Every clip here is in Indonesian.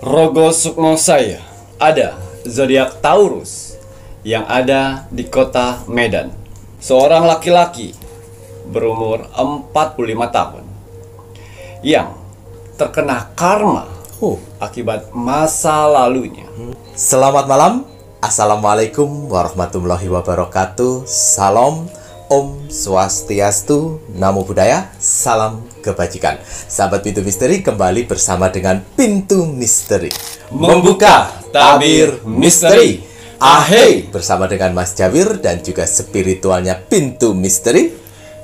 Rogo Sukmo saya ada zodiak Taurus yang ada di kota Medan. Seorang laki-laki berumur 45 tahun yang terkena karma akibat masa lalunya. Selamat malam. Assalamualaikum warahmatullahi wabarakatuh. Salam, Om Swastiastu, Namo Buddhaya, salam kebajikan. Sahabat Pintu Misteri, kembali bersama dengan Pintu Misteri Membuka tabir misteri. Ahey, bersama dengan Mas Jawir dan juga spiritualnya Pintu Misteri,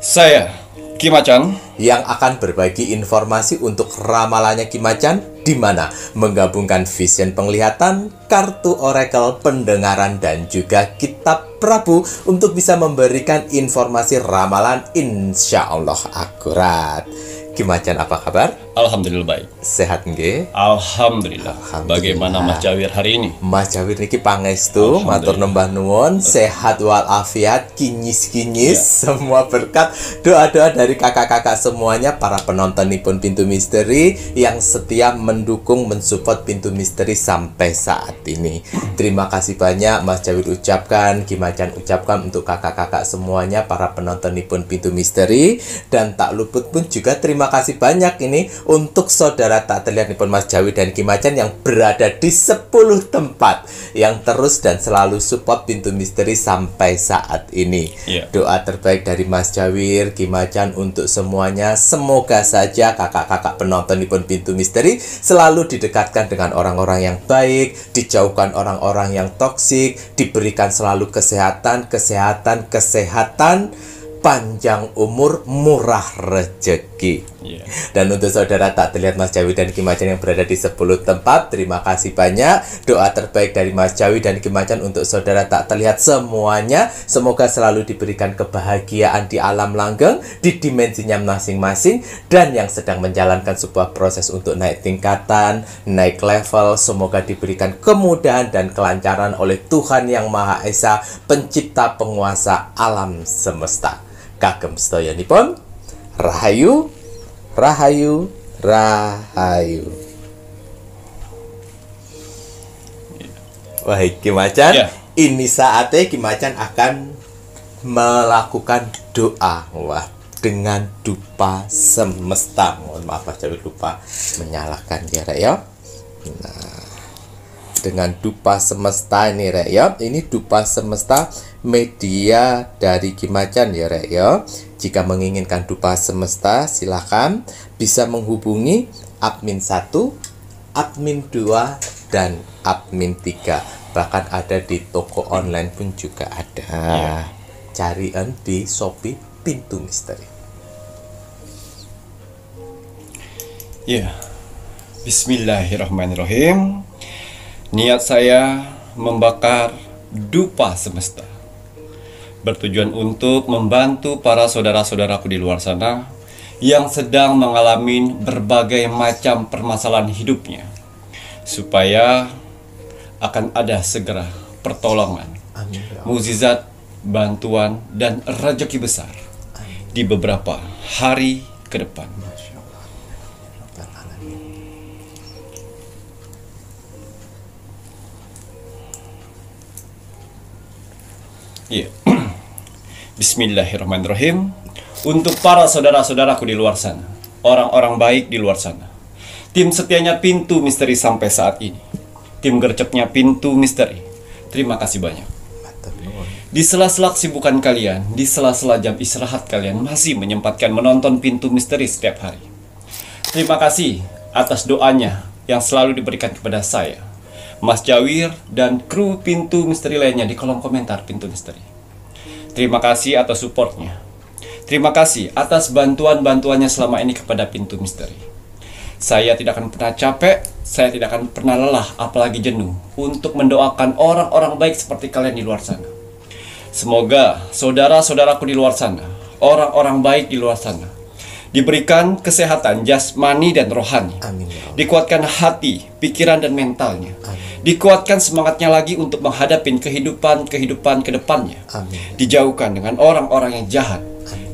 Saya Ki Macan, yang akan berbagi informasi untuk ramalannya Ki Macan, di mana menggabungkan vision penglihatan, kartu oracle, pendengaran, dan juga kitab Prabu untuk bisa memberikan informasi ramalan insya Allah akurat. Ki Macan, apa kabar? alhamdulillah baik. Sehat nggih? Alhamdulillah. Bagaimana Mas Jawir hari ini? Mas Jawir niki pangestu, matur nembah nuwun, sehat walafiat, kinyis-kinyis, semua berkat, doa-doa dari kakak-kakak semuanya, para penontonipun Pintu Misteri yang setia mendukung, mensupport Pintu Misteri sampai saat ini. Terima kasih banyak Mas Jawir ucapkan, Ki Macan ucapkan untuk kakak-kakak semuanya, para penontonipun Pintu Misteri, dan tak luput pun juga terima kasih banyak ini untuk saudara tak terlihat nipun Mas Jawi dan Ki Macan yang berada di 10 tempat yang terus dan selalu support Pintu Misteri sampai saat ini. Doa terbaik dari Mas Jawir, Ki Macan untuk semuanya, semoga saja kakak-kakak penonton nipun Pintu Misteri selalu didekatkan dengan orang-orang yang baik, dijauhkan orang-orang yang toksik, diberikan selalu kesehatan, panjang umur, murah rezeki. Dan untuk saudara tak terlihat Mas Jawi dan Ki Macan yang berada di 10 tempat, terima kasih banyak. Doa terbaik dari Mas Jawi dan Ki Macan untuk saudara tak terlihat semuanya, semoga selalu diberikan kebahagiaan di alam langgeng, di dimensinya masing-masing, dan yang sedang menjalankan sebuah proses untuk naik tingkatan, naik level, semoga diberikan kemudahan dan kelancaran oleh Tuhan Yang Maha Esa, pencipta penguasa alam semesta. Kagem sedayanipun, rahayu, rahayu, rahayu. Wah, Ki Macan, ini saatnya Ki Macan akan melakukan doa. Wah, dengan dupa semesta. Mohon maaf Mas Jawi lupa menyalakan ya, Rek ya. Nah, dengan dupa semesta ini, Rek ya. Ini dupa semesta media dari Ki Macan ya, Rek ya. Jika menginginkan dupa semesta, silakan bisa menghubungi admin 1, admin 2, dan admin 3. Bahkan ada di toko online pun juga ada. Carian di Shopee Pintu Misteri. Bismillahirrahmanirrahim. Niat saya membakar dupa semesta, bertujuan untuk membantu para saudara-saudaraku di luar sana yang sedang mengalami berbagai macam permasalahan hidupnya, supaya akan ada segera pertolongan, mukjizat, bantuan, dan rezeki besar di beberapa hari ke depan. Bismillahirrahmanirrahim. Untuk para saudara-saudaraku di luar sana, orang-orang baik di luar sana, tim setianya Pintu Misteri sampai saat ini, tim gercepnya Pintu Misteri, terima kasih banyak. Di sela-sela kesibukan kalian, di sela-sela jam istirahat kalian, masih menyempatkan menonton Pintu Misteri setiap hari. Terima kasih atas doanya yang selalu diberikan kepada saya, Mas Jawir, dan kru Pintu Misteri lainnya di kolom komentar Pintu Misteri. Terima kasih atas supportnya. Terima kasih atas bantuan-bantuannya selama ini kepada Pintu Misteri. Saya tidak akan pernah capek, saya tidak akan pernah lelah, apalagi jenuh, untuk mendoakan orang-orang baik seperti kalian di luar sana. Semoga saudara-saudaraku di luar sana, orang-orang baik di luar sana, diberikan kesehatan jasmani dan rohani. Amin. Dikuatkan hati, pikiran, dan mentalnya. Dikuatkan semangatnya lagi untuk menghadapi kehidupan ke depannya. Dijauhkan dengan orang-orang yang jahat.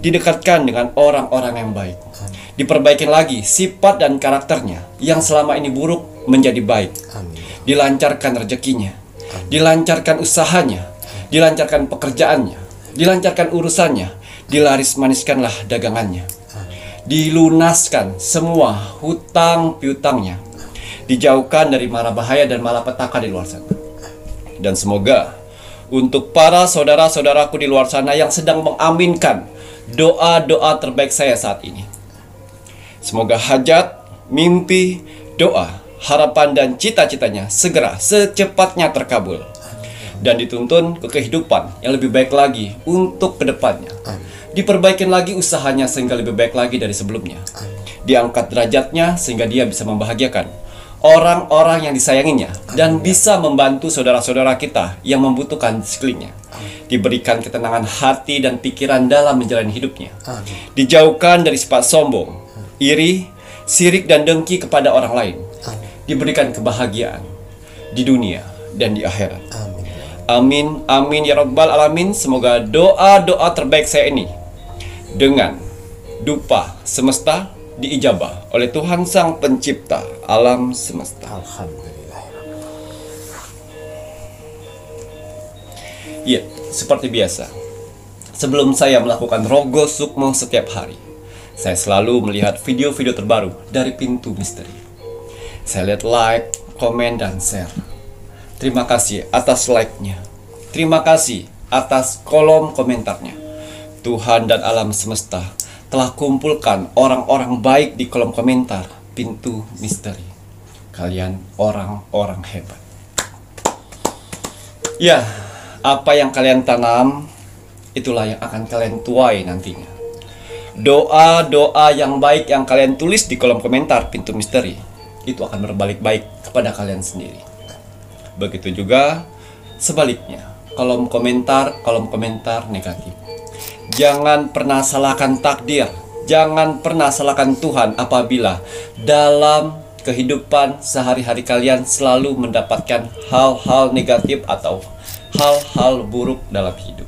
Didekatkan dengan orang-orang yang baik. Diperbaikin lagi sifat dan karakternya yang selama ini buruk menjadi baik. Amin. Dilancarkan rezekinya, dilancarkan usahanya, dilancarkan pekerjaannya, dilancarkan urusannya, dilaris maniskanlah dagangannya, dilunaskan semua hutang piutangnya, dijauhkan dari mara bahaya dan malapetaka di luar sana. Dan semoga untuk para saudara-saudaraku di luar sana yang sedang mengaminkan doa-doa terbaik saya saat ini, semoga hajat, mimpi, doa, harapan dan cita-citanya segera secepatnya terkabul dan dituntun ke kehidupan yang lebih baik lagi untuk kedepannya. Diperbaikin lagi usahanya sehingga lebih baik lagi dari sebelumnya. Diangkat derajatnya sehingga dia bisa membahagiakan orang-orang yang disayanginya dan bisa membantu saudara-saudara kita yang membutuhkan di sekelilingnya. Diberikan ketenangan hati dan pikiran dalam menjalani hidupnya. Dijauhkan dari sifat sombong, iri, sirik dan dengki kepada orang lain. Diberikan kebahagiaan di dunia dan di akhirat. Amin, amin ya rabbal alamin. Semoga doa-doa terbaik saya ini dengan dupa semesta diijabah oleh Tuhan Sang Pencipta alam semesta. Alhamdulillah. Ya, seperti biasa, sebelum saya melakukan rogo sukmo setiap hari, saya selalu melihat video-video terbaru dari Pintu Misteri. Saya lihat like, komen, dan share. Terima kasih atas like-nya. Terima kasih atas kolom komentarnya. Tuhan dan alam semesta telah kumpulkan orang-orang baik di kolom komentar Pintu Misteri. Kalian orang-orang hebat. Ya, apa yang kalian tanam, itulah yang akan kalian tuai nantinya. Doa-doa yang baik yang kalian tulis di kolom komentar Pintu Misteri, itu akan berbalik baik kepada kalian sendiri. Begitu juga sebaliknya, kolom komentar negatif. Jangan pernah salahkan takdir, jangan pernah salahkan Tuhan apabila dalam kehidupan sehari-hari kalian selalu mendapatkan hal-hal negatif atau hal-hal buruk dalam hidup.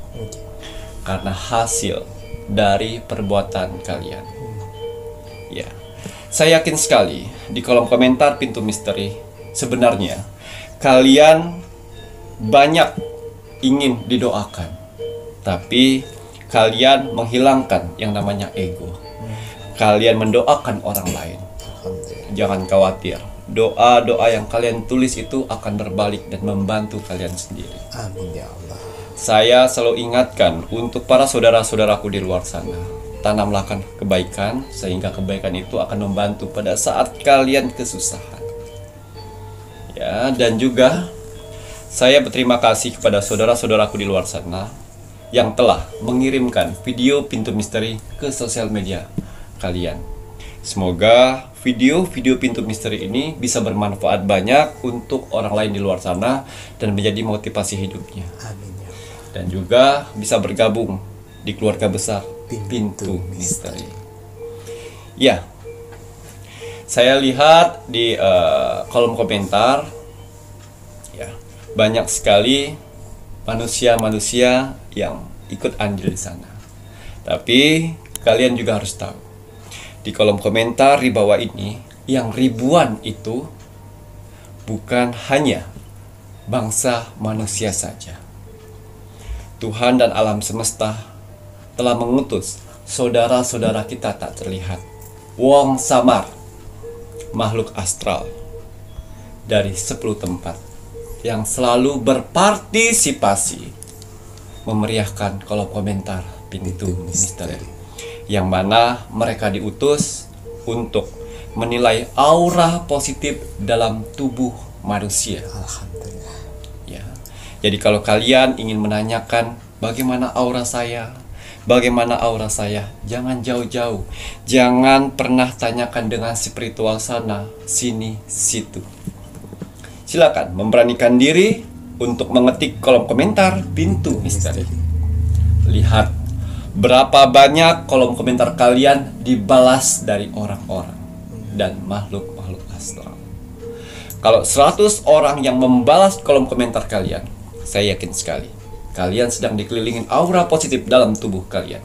Karena hasil dari perbuatan kalian. Ya, saya yakin sekali di kolom komentar Pintu Misteri sebenarnya kalian banyak ingin didoakan, tapi kalian menghilangkan yang namanya ego. Kalian mendoakan orang lain. Jangan khawatir, doa-doa yang kalian tulis itu akan berbalik dan membantu kalian sendiri. Amin ya Allah. Saya selalu ingatkan untuk para saudara-saudaraku di luar sana, tanamlah kebaikan sehingga kebaikan itu akan membantu pada saat kalian kesusahan. Ya, dan juga saya berterima kasih kepada saudara-saudaraku di luar sana yang telah mengirimkan video Pintu Misteri ke sosial media kalian. Semoga video-video Pintu Misteri ini bisa bermanfaat banyak untuk orang lain di luar sana dan menjadi motivasi hidupnya. Amin ya. Dan juga bisa bergabung di keluarga besar Pintu Misteri. Ya, saya lihat di kolom komentar, ya, banyak sekali manusia-manusia yang ikut andil di sana. Tapi kalian juga harus tahu, di kolom komentar di bawah ini yang ribuan itu bukan hanya bangsa manusia saja. Tuhan dan alam semesta telah mengutus saudara-saudara kita tak terlihat, wong samar, makhluk astral dari 10 tempat yang selalu berpartisipasi memeriahkan kolom komentar Pintu Misteri, yang mana mereka diutus untuk menilai aura positif dalam tubuh manusia. Alhamdulillah. Ya. Jadi kalau kalian ingin menanyakan bagaimana aura saya, jangan jauh-jauh. Jangan pernah tanyakan dengan spiritual sana, sini, situ. Silakan memberanikan diri untuk mengetik kolom komentar Pintu Misteri. Lihat berapa banyak kolom komentar kalian dibalas dari orang-orang dan makhluk-makhluk astral. Kalau 100 orang yang membalas kolom komentar kalian, saya yakin sekali kalian sedang dikelilingi aura positif dalam tubuh kalian.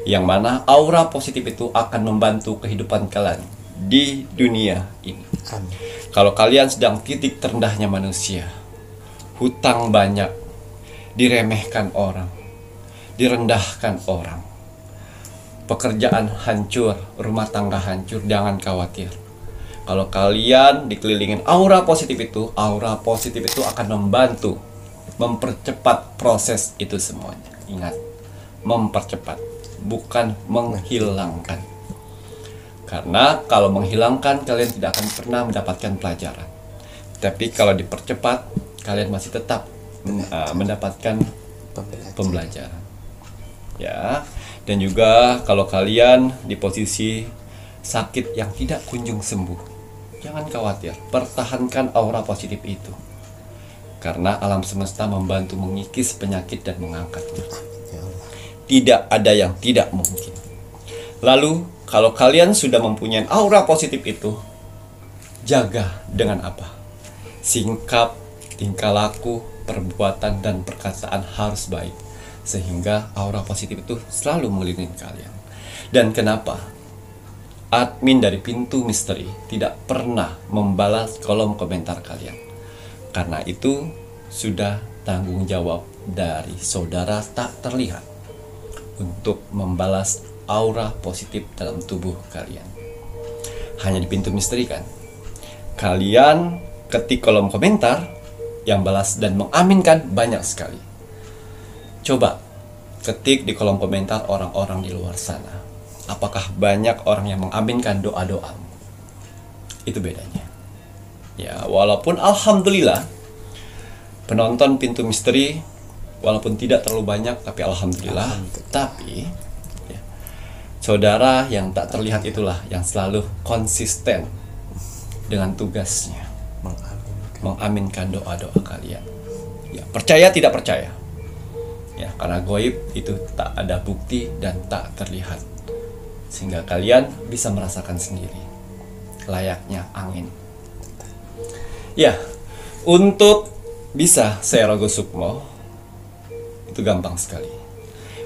Yang mana aura positif itu akan membantu kehidupan kalian di dunia ini. Amin. Kalau kalian sedang titik terendahnya manusia, hutang banyak, diremehkan orang, direndahkan orang, pekerjaan hancur, rumah tangga hancur, jangan khawatir. Kalau kalian dikelilingin aura positif itu akan membantu mempercepat proses itu semuanya. Ingat, mempercepat, bukan menghilangkan. Karena kalau menghilangkan, kalian tidak akan pernah mendapatkan pelajaran. Tapi kalau dipercepat, kalian masih tetap mendapatkan pembelajaran. Ya, dan juga kalau kalian di posisi sakit yang tidak kunjung sembuh, jangan khawatir, pertahankan aura positif itu. Karena alam semesta membantu mengikis penyakit dan mengangkatnya. Tidak ada yang tidak mungkin. Lalu, kalau kalian sudah mempunyai aura positif itu, jaga dengan apa? Sikap, tingkah laku, perbuatan, dan perkataan harus baik. Sehingga aura positif itu selalu mengelilingi kalian. Dan kenapa admin dari Pintu Misteri tidak pernah membalas kolom komentar kalian? Karena itu sudah tanggung jawab dari saudara tak terlihat untuk membalas aura positif dalam tubuh kalian. Hanya di Pintu Misteri kan? Kalian ketik kolom komentar, yang balas dan mengaminkan banyak sekali. Coba ketik di kolom komentar orang-orang di luar sana. Apakah banyak orang yang mengaminkan doa-doamu? Itu bedanya. Ya, walaupun alhamdulillah penonton Pintu Misteri walaupun tidak terlalu banyak, tapi alhamdulillah. Tapi ya, saudara yang tak terlihat itulah yang selalu konsisten dengan tugasnya, mengaminkan doa-doa kalian. Ya, percaya tidak percaya. Ya, karena goib itu tak ada bukti dan tak terlihat. Sehingga kalian bisa merasakan sendiri layaknya angin. Ya, untuk bisa saya Rogo Sukmo itu gampang sekali.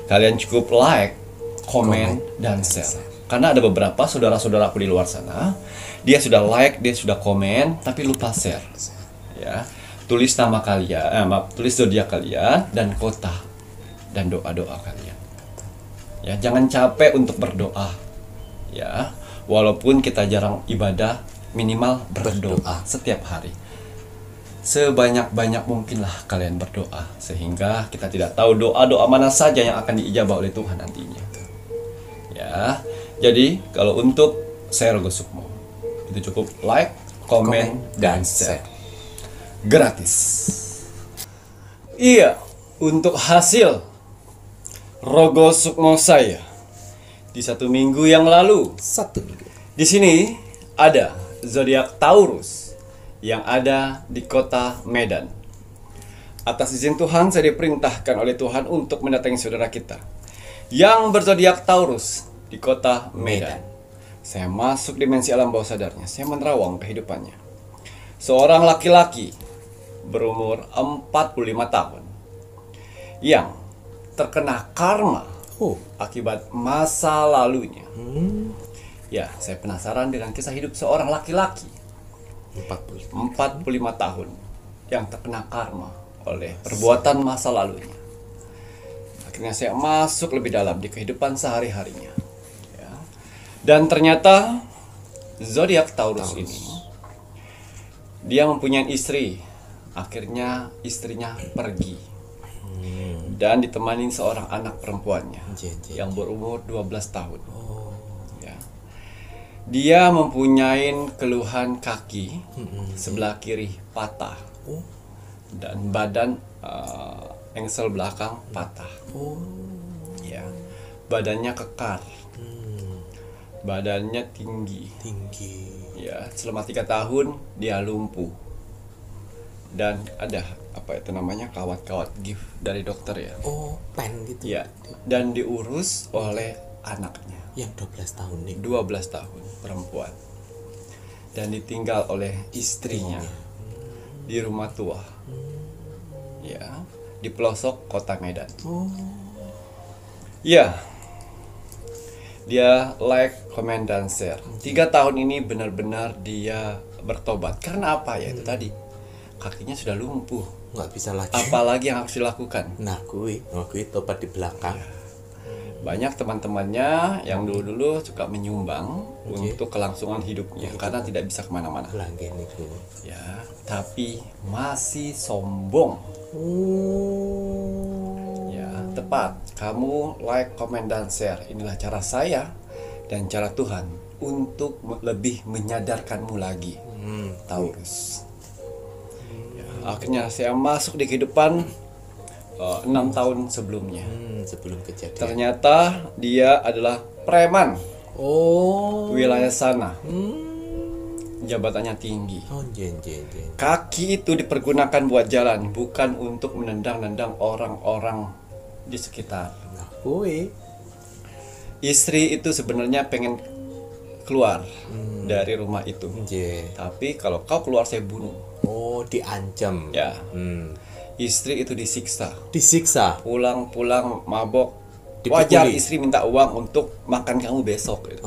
Kalian cukup like, komen, dan share. Karena ada beberapa saudara-saudaraku di luar sana, dia sudah like, dia sudah komen, tapi lupa share. Ya, tulis nama kalian, tulis zodiak kalian dan kota dan doa-doa kalian. Ya, jangan capek untuk berdoa. Ya, walaupun kita jarang ibadah, minimal berdoa setiap hari. Sebanyak-banyak mungkinlah kalian berdoa, sehingga kita tidak tahu doa-doa mana saja yang akan diijabah oleh Tuhan nantinya. Ya, jadi kalau untuk saya Rogo Sukmo, itu cukup like, komen, dan share. Gratis. Iya, untuk hasil Rogo Sukmo saya di 1 minggu yang lalu. 1 minggu. Di sini ada zodiak Taurus yang ada di kota Medan. Atas izin Tuhan, saya diperintahkan oleh Tuhan untuk mendatangi saudara kita yang berzodiak Taurus di kota Medan. Saya masuk dimensi alam bawah sadarnya. Saya menerawang kehidupannya. Seorang laki-laki berumur 45 tahun yang terkena karma akibat masa lalunya. Ya, saya penasaran dengan kisah hidup seorang laki-laki 45 tahun yang terkena karma oleh perbuatan masa lalunya. Akhirnya saya masuk lebih dalam di kehidupan sehari-harinya. Ya. Dan ternyata zodiak Taurus ini dia mempunyai istri. Akhirnya istrinya pergi dan ditemani seorang anak perempuannya yang berumur 12 tahun. Ya. Dia mempunyai keluhan kaki sebelah kiri patah dan badan engsel belakang patah. Ya. Badannya kekar. Badannya tinggi. Ya, selama 3 tahun dia lumpuh. Dan ada kawat-kawat gift dari dokter ya. Pen gitu. Ya, dan diurus oleh anaknya yang 12 tahun nih. 12 tahun perempuan. Dan ditinggal oleh istrinya di rumah tua. Ya, di pelosok kota Medan. Ya. Dia like, comment, dan share. 3 tahun ini benar-benar dia bertobat. Karena apa ya? Itu tadi kakinya sudah lumpuh. Nggak bisa lagi. Apalagi yang harus dilakukan? Nah, kui tobat di belakang. Banyak teman-temannya yang dulu-dulu suka menyumbang untuk kelangsungan hidupnya karena tidak bisa kemana-mana. Langgen itu. Ya, tapi masih sombong. Ya, tepat. Kamu like, comment, dan share. Inilah cara saya dan cara Tuhan untuk lebih menyadarkanmu lagi, Taurus. Ya, akhirnya saya masuk di kehidupan 6 tahun sebelumnya. Sebelum kejadian. Ternyata dia adalah preman wilayah sana. Jabatannya tinggi. Kaki itu dipergunakan buat jalan, bukan untuk menendang-nendang orang-orang di sekitar. Nah, kui. Istri itu sebenarnya pengen keluar dari rumah itu. Tapi kalau kau keluar saya bunuh. Oh, diancam. Ya. Istri itu disiksa. Pulang-pulang mabok. Dipukuli. Wajar istri minta uang untuk makan kamu besok gitu.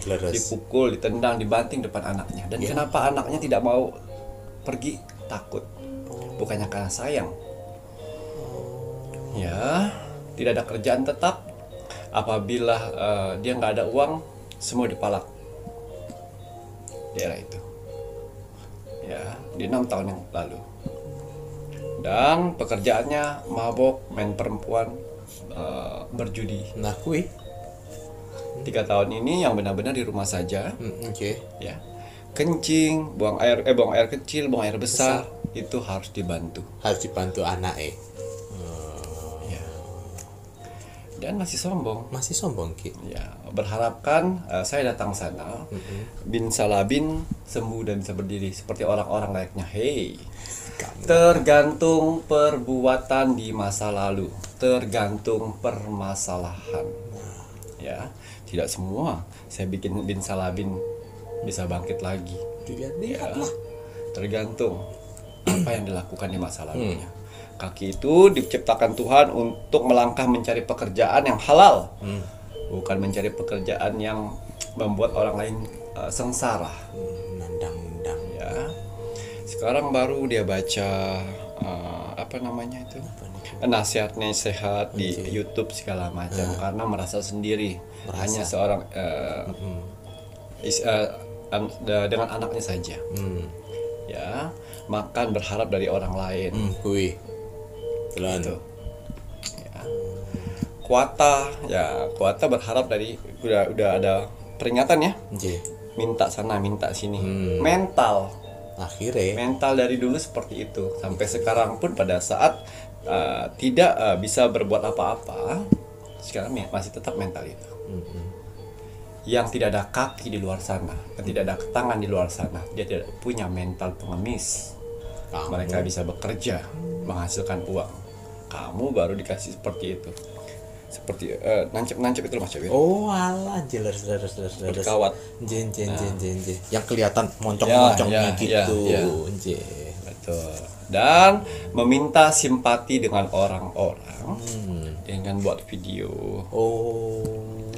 Leres. Dipukul, ditendang, dibanting depan anaknya. Dan kenapa anaknya tidak mau pergi? Takut. Bukannya karena sayang. Ya, tidak ada kerjaan tetap. Apabila dia nggak ada uang, semua dipalak. Di era itu. Ya, di 6 tahun yang lalu. Dan pekerjaannya mabok, main perempuan, berjudi. Nah, kui. 3 tahun ini yang benar-benar di rumah saja. Ya, kencing, buang air kecil, buang air besar, itu harus dibantu. Harus dibantu anak Ya. Dan masih sombong. Ki. Ya, berharapkan saya datang sana, bin Salabin sembuh dan bisa berdiri seperti orang-orang layaknya. Hey. Tergantung perbuatan di masa lalu, tergantung permasalahan. Ya, tidak semua saya bikin bin Salabin bisa bangkit lagi. Dilihat-lihat Ya, lah. tergantung apa yang dilakukan di masa lalunya. Kaki itu diciptakan Tuhan untuk melangkah mencari pekerjaan yang halal, bukan mencari pekerjaan yang membuat orang lain sengsara. Nendang-nendang. Ya, sekarang baru dia baca apa namanya itu, nasihat-nasihat di YouTube segala macam karena merasa sendiri, hanya seorang dengan anaknya saja. Ya, makan berharap dari orang lain. Kui. Gitu. Ya. Kuata berharap dari udah ada peringatan ya. Minta sana, minta sini. Mental dari dulu seperti itu sampai sekarang pun pada saat tidak bisa berbuat apa-apa, sekarang masih tetap mental itu. Yang tidak ada kaki di luar sana, yang tidak ada tangan di luar sana, dia tidak punya mental pengemis. Mereka bisa bekerja, menghasilkan uang. Kamu baru dikasih seperti itu, seperti nancep itu Mas Cewil. Oh alah, jelas. Berkawat. Jen. Yang kelihatan moncong-moncongnya gitu. Betul. Dan meminta simpati dengan orang-orang dengan buat video.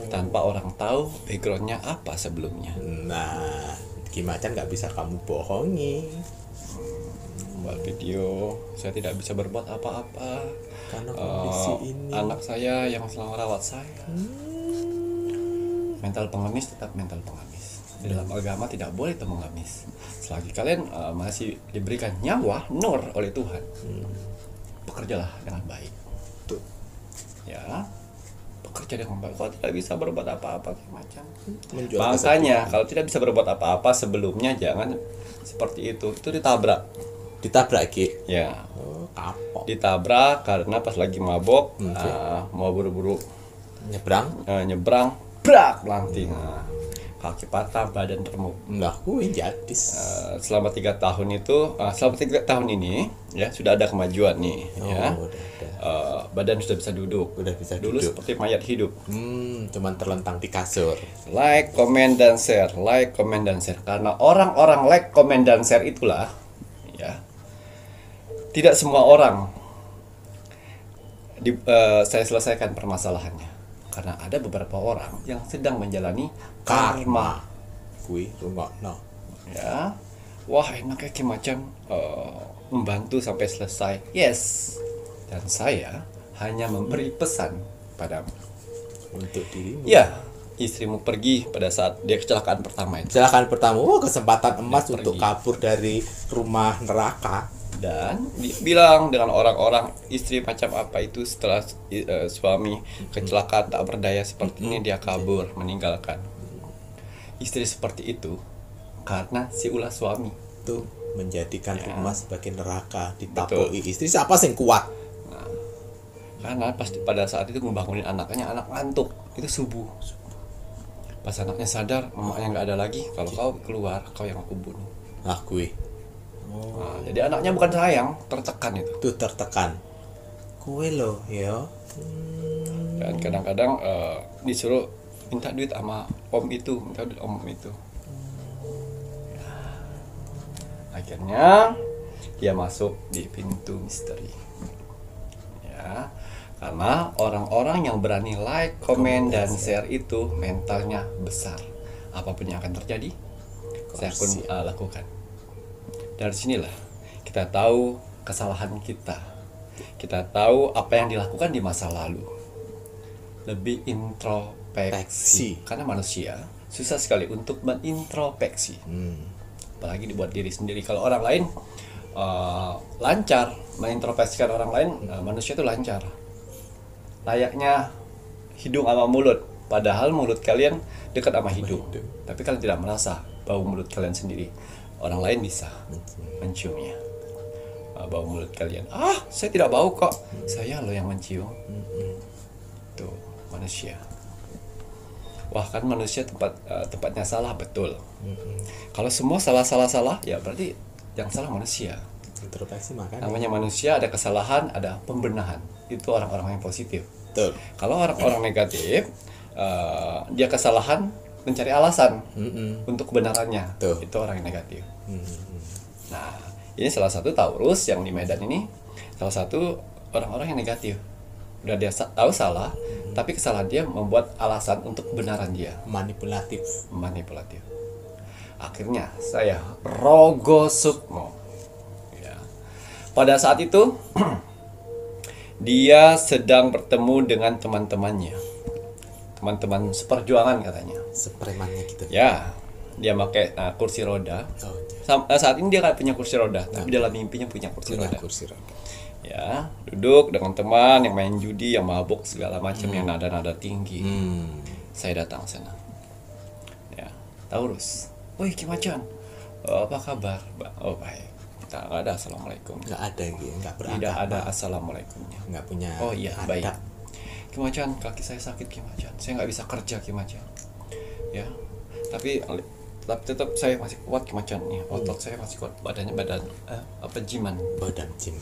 Tanpa orang tahu backgroundnya apa sebelumnya. Nah, gimana nggak bisa kamu bohongi. Buat video, saya tidak bisa berbuat apa-apa karena kondisi ini. Anak saya yang selalu merawat saya. Mental pengemis tetap mental pengemis. Di dalam agama tidak boleh itu mengemis. Selagi kalian masih diberikan nyawa nur oleh Tuhan, bekerjalah dengan baik. Ya, bekerja dengan baik. Kalau tidak bisa berbuat apa-apa macam. Makanya kalau tidak bisa berbuat apa-apa sebelumnya jangan seperti itu. Itu ditabrak Ki. Ya. Kapok. Ditabrak karena pas lagi mabok, mau buru-buru nyebrang, brak lanting. Kaki patah, badan remuk. Nah, jadis. Selama 3 tahun itu, selama 3 tahun ini, ya sudah ada kemajuan nih. Badan sudah bisa duduk. Dulu seperti mayat hidup. Cuman terlentang di kasur. Like, comment, dan share. Like, comment, dan share. Karena orang-orang like, comment, dan share itulah, ya. Tidak semua orang saya selesaikan permasalahannya. Karena ada beberapa orang yang sedang menjalani karma. Kui rungokno. Ya, wah enaknya Ki Macan membantu sampai selesai. Yes, dan saya hanya memberi pesan padamu. Untuk dirimu. Ya, istrimu pergi pada saat dia kecelakaan pertama itu. Kecelakaan pertama, kesempatan emas Dia untuk pergi. kabur dari rumah neraka. Dan bilang dengan orang-orang istri macam apa itu setelah suami kecelakaan tak berdaya seperti ini dia kabur meninggalkan. Istri seperti itu karena si ulah suami. Itu menjadikan Ya. rumah sebagai neraka, ditapoi istri. Siapa sih yang kuat? Karena pasti pada saat itu membangunin anaknya, anak ngantuk, itu subuh. Pas anaknya sadar, mamanya nggak ada lagi. Kalau kau keluar, kau yang aku bunuh. Nah, gue Nah, jadi anaknya bukan sayang, tertekan itu. tuh tertekan. Kue lo, ya. Dan kadang-kadang disuruh minta duit sama om itu, minta duit om itu. Akhirnya dia masuk di pintu misteri. Ya, karena orang-orang yang berani like, komen, dan share itu mentalnya besar. Apapun yang akan terjadi, saya pun lakukan. Dari sinilah kita tahu kesalahan kita. Kita tahu apa yang dilakukan di masa lalu. Lebih introspeksi. Karena manusia susah sekali untuk menintrospeksi. Apalagi dibuat diri sendiri. Kalau orang lain lancar mengintrospeksikan orang lain, manusia itu lancar. Layaknya hidung sama mulut. Padahal mulut kalian dekat sama hidung. Tapi kalian tidak merasa bau mulut kalian sendiri. Orang lain bisa menciumnya. Bau mulut kalian. Saya tidak bau kok. Saya loh yang mencium. Tuh, manusia. Wah, kan manusia tempatnya salah, betul. Kalau semua salah, ya berarti yang salah manusia. Introspeksi makanya. Namanya manusia, ada kesalahan, ada pembenahan. Itu orang-orang yang positif. Betul. Kalau orang-orang negatif, dia kesalahan mencari alasan untuk kebenarannya. Tuh. Itu orang yang negatif. Nah, ini salah satu Taurus yang di Medan ini, salah satu orang-orang yang negatif. Udah dia tahu salah, tapi kesalahan dia membuat alasan untuk kebenaran dia. Manipulatif. Akhirnya saya Rogo Sukmo. Ya. Pada saat itu dia sedang bertemu dengan teman-temannya. Teman-teman seperjuangan katanya. Sepremannya gitu. Ya, dia pakai kursi roda. Oh, Saat ini dia nggak punya kursi roda, tapi dalam mimpinya punya kursi roda. kursi roda. Ya, duduk dengan teman yang main judi, yang mabuk segala macam, yang nada-nada tinggi. Saya datang sana. Ya, Taurus. Woi, Ki Macan. Apa kabar? Oh, baik. Nggak ada assalamualaikum. Nggak ada gitu, nggak berangkat. Tidak ada assalamualaikumnya. Nggak punya. Oh iya, adab. baik. Ki Macan, kaki saya sakit Ki Macan. Saya nggak bisa kerja Ki Macan. Ya, tapi tetap saya masih kuat Ki Macan nih. Otot saya masih kuat. Badannya jiman. Badan gym.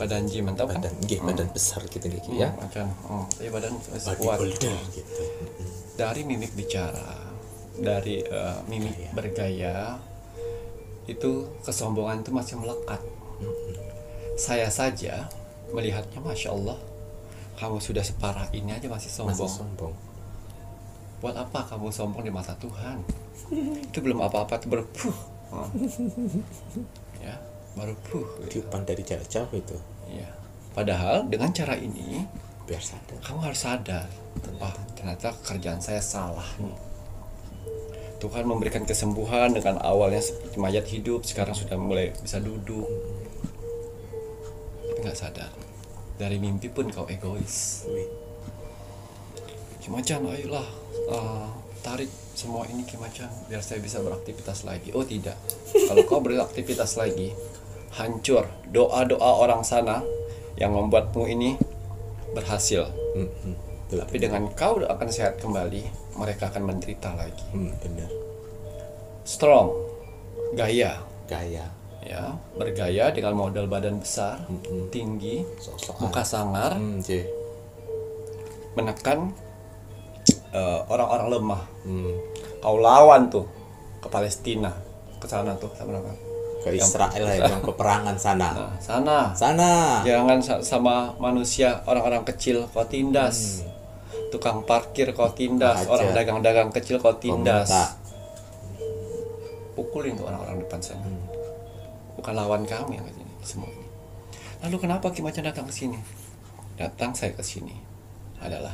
Badan jiman, tahu kan? Badan besar gitu ya. Macan. Tapi badan masih Body kuat. builder gitu. Dari mimik bicara, dari mimik bergaya, itu kesombongan itu masih melekat. Saya saja melihatnya, Masya Allah, kamu sudah separah ini aja masih sombong. Buat apa kamu sombong di mata Tuhan? Itu belum apa-apa, itu baru ya, baru gitu. Tiupan dari jarak jauh itu. Ya. Padahal dengan cara ini Biar sadar. kamu harus sadar, ternyata kerjaan saya salah nih. Tuhan memberikan kesembuhan dengan awalnya seperti mayat hidup, sekarang sudah mulai bisa duduk. Tapi nggak sadar. Dari mimpi pun kau egois. Ki Macan, ayolah tarik semua ini Ki Macan biar saya bisa beraktivitas lagi. Oh tidak, kalau kau beraktivitas lagi, hancur. Doa-doa orang sana yang membuatmu ini berhasil. Tapi dengan kau akan sehat kembali, mereka akan menderita lagi. Benar. Strong, gaya, ya, bergaya dengan model badan besar, tinggi, muka sangar, menekan orang-orang lemah. Kau lawan tuh ke Palestina, ke sana tuh, ke Israel ya, yang peperangan sana. Sana. Jangan Jangan sama manusia, orang-orang kecil kau tindas. tukang parkir kau tindas, Hajar. orang dagang-dagang kecil kau tindas. Pemerintah. Pukulin tuh orang-orang depan sana. Bukan lawan kami yang ini semua ini. Lalu kenapa Ki Macan datang ke sini? Datang saya ke sini adalah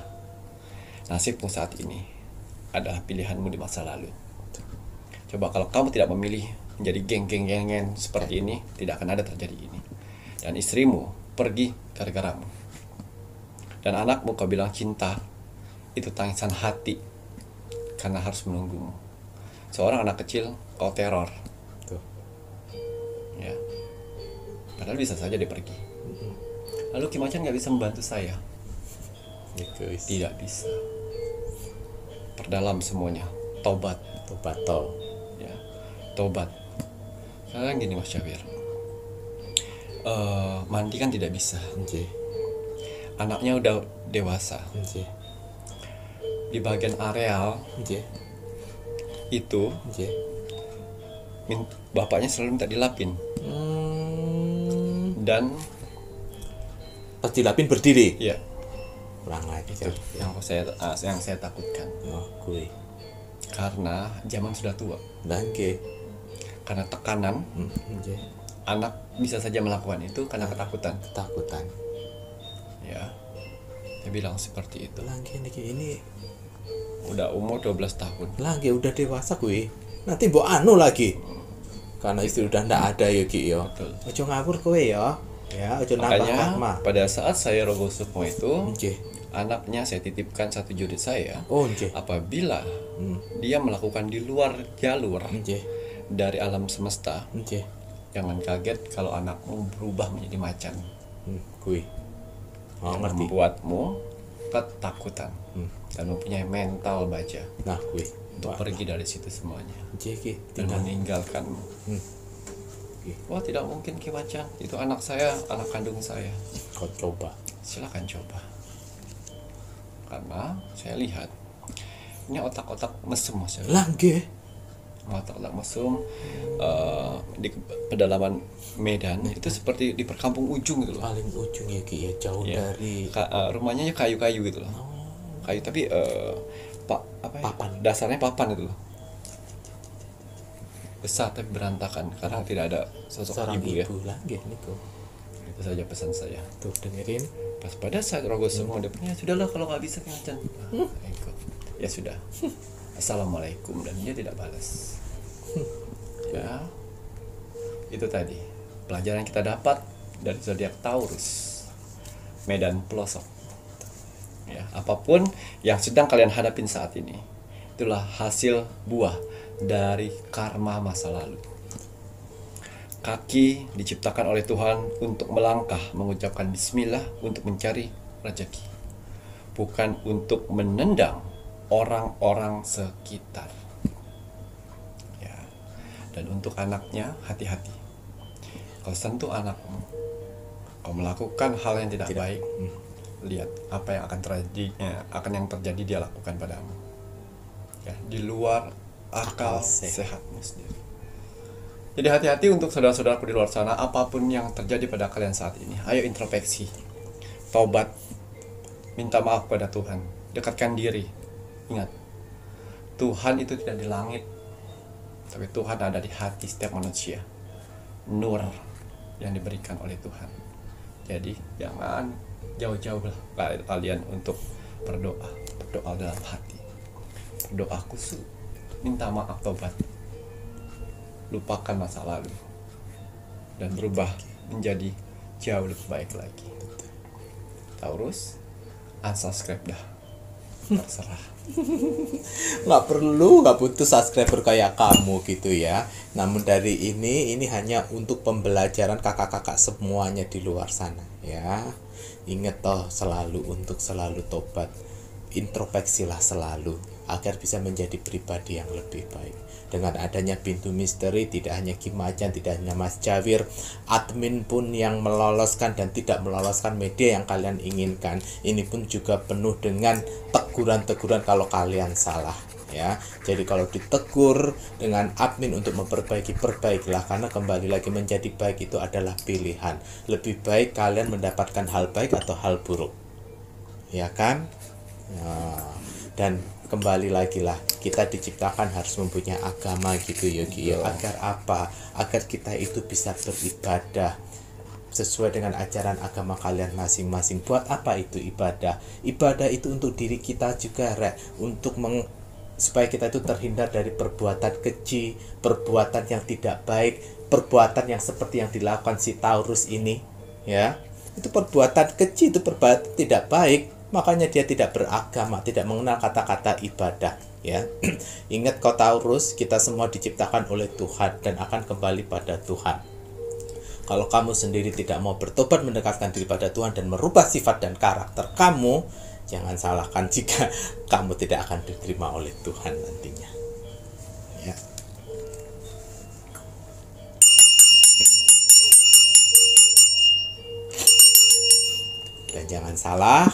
nasibmu saat ini adalah pilihanmu di masa lalu. Coba kalau kamu tidak memilih menjadi geng-geng-gengen seperti ini, tidak akan ada terjadi ini. Dan istrimu pergi gara-garamu. Dan anakmu kau bilang cinta, itu tangisan hati karena harus menunggumu. Seorang anak kecil kau teror. Tuh. Ya. Padahal bisa saja dia pergi. Lalu Ki Macan nggak bisa membantu saya. Egois. Tidak bisa. Perdalam semuanya. Tobat. Tobat toh. Ya. Tobat. Sekarang gini Mas Syawir. Mandi kan tidak bisa. Nggih. Anaknya udah dewasa. Nggih. Di bagian areal Nggih. itu Nggih. bapaknya selalu minta dilapin. Dan Pas dilapin berdiri. ya Kurang itu ajar. yang saya takutkan. Oh, gue. Karena zaman sudah tua. Nggih. Karena tekanan, Nggih. anak bisa saja melakukan itu karena ketakutan. Ketakutan. Ya. Dia bilang seperti itu. Lagi ini Udah umur 12 tahun. lagi udah dewasa gue. Nanti mbok anu lagi. Karena istri udah ndak ada ya Ki ya. Betul. Ojo ngawur kowe ya. Ya, ojo nambah Makanya karma. pada saat saya rogoh sukmo itu, Nggih. anaknya saya titipkan satu jurit saya. Oh, nggih. Apabila dia melakukan di luar jalur Nggih. dari alam semesta, Nggih. jangan kaget kalau anakmu berubah menjadi macan. Gue. Oh, Yang ngerti. membuatmu ketakutan dan mempunyai mental baja Nah, gue. untuk pergi dari situ semuanya Nggih Ki. dan Tinggal meninggalkanmu. Wah, tidak mungkin Ki Macan, itu anak saya, anak kandung saya. kau coba. Silakan coba. Karena saya lihat ini otak-otak mesum Mas. Lah nggih. Otak-otak mesum di pedalaman Medan itu seperti di perkampung ujung gitu loh. Paling ujung ya Ki ya, jauh Ya. dari Rumahnya kayu-kayu gitu loh. Kayu tapi Papan. dasarnya papan itu loh. Besar tapi berantakan karena tidak ada sosok seorang ibu ya. ibu lah nggih niku. Itu saja pesan saya. Tuh dengerin. Pas pada saat rogoh semua dia punya, sudahlah kalau nggak bisa Macan. Ya sudah. Assalamualaikum, dan dia tidak balas. Ya. Itu tadi pelajaran yang kita dapat dari zodiak Taurus. Medan pelosok. Ya, apapun yang sedang kalian hadapin saat ini, itulah hasil buah dari karma masa lalu. Kaki diciptakan oleh Tuhan untuk melangkah, mengucapkan bismillah untuk mencari rezeki, bukan untuk menendang orang-orang sekitar. Ya. Dan untuk anaknya, hati-hati. Kalau sentuh anakmu, kau melakukan hal yang tidak baik, lihat apa yang akan terjadi dia lakukan padamu. Ya, di luar akal sehatmu sendiri. Jadi hati-hati untuk saudara-saudaraku di luar sana, apapun yang terjadi pada kalian saat ini, ayo introspeksi, taubat, minta maaf pada Tuhan, dekatkan diri. Ingat, Tuhan itu tidak di langit, tapi Tuhan ada di hati setiap manusia. Nur yang diberikan oleh Tuhan. Jadi jangan jauh-jauh kalian untuk berdoa dalam hati, berdoa khusyuk, minta maaf, tobat, lupakan masa lalu dan berubah menjadi jauh lebih baik lagi. Taurus, unsubscribe dah, terserah. Nggak butuh subscriber kayak kamu gitu ya. Namun dari ini hanya untuk pembelajaran kakak-kakak semuanya di luar sana ya. Ingat toh selalu untuk selalu tobat, introspeksilah selalu agar bisa menjadi pribadi yang lebih baik. Dengan adanya pintu misteri, tidak hanya Ki Macan, tidak hanya Mas Jawir, admin pun yang meloloskan dan tidak meloloskan media yang kalian inginkan, ini pun juga penuh dengan teguran-teguran kalau kalian salah ya. Jadi kalau ditegur dengan admin untuk memperbaiki, perbaikilah, karena kembali lagi menjadi baik itu adalah pilihan. Lebih baik kalian mendapatkan hal baik atau hal buruk, ya kan? Nah, dan kembali lagi lah, kita diciptakan harus mempunyai agama gitu Yogi ya. Agar apa? Agar kita itu bisa beribadah sesuai dengan ajaran agama kalian masing-masing. Buat apa itu ibadah? Ibadah itu untuk diri kita juga, untuk supaya kita itu terhindar dari perbuatan keji, perbuatan yang tidak baik, perbuatan yang seperti yang dilakukan si Taurus ini, ya. Itu perbuatan keji, itu perbuatan tidak baik, makanya dia tidak beragama, tidak mengenal kata-kata ibadah, ya. Ingat kau Taurus, kita semua diciptakan oleh Tuhan dan akan kembali pada Tuhan. Kalau kamu sendiri tidak mau bertobat, mendekatkan diri pada Tuhan dan merubah sifat dan karakter kamu, jangan salahkan jika kamu tidak akan diterima oleh Tuhan nantinya. Ya. Dan jangan salah,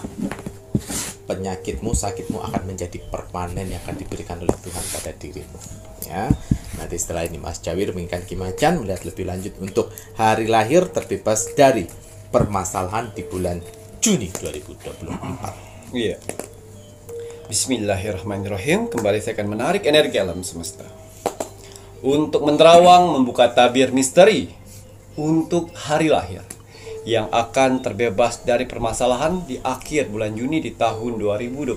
penyakitmu, sakitmu akan menjadi permanen yang akan diberikan oleh Tuhan pada dirimu. Ya. Nanti setelah ini Mas Jawir menginginkan Kimacan melihat lebih lanjut untuk hari lahir terbebas dari permasalahan di bulan Juni 2024. Iya. Bismillahirrahmanirrahim. Kembali saya akan menarik energi alam semesta untuk menerawang membuka tabir misteri untuk hari lahir yang akan terbebas dari permasalahan di akhir bulan Juni di tahun 2024.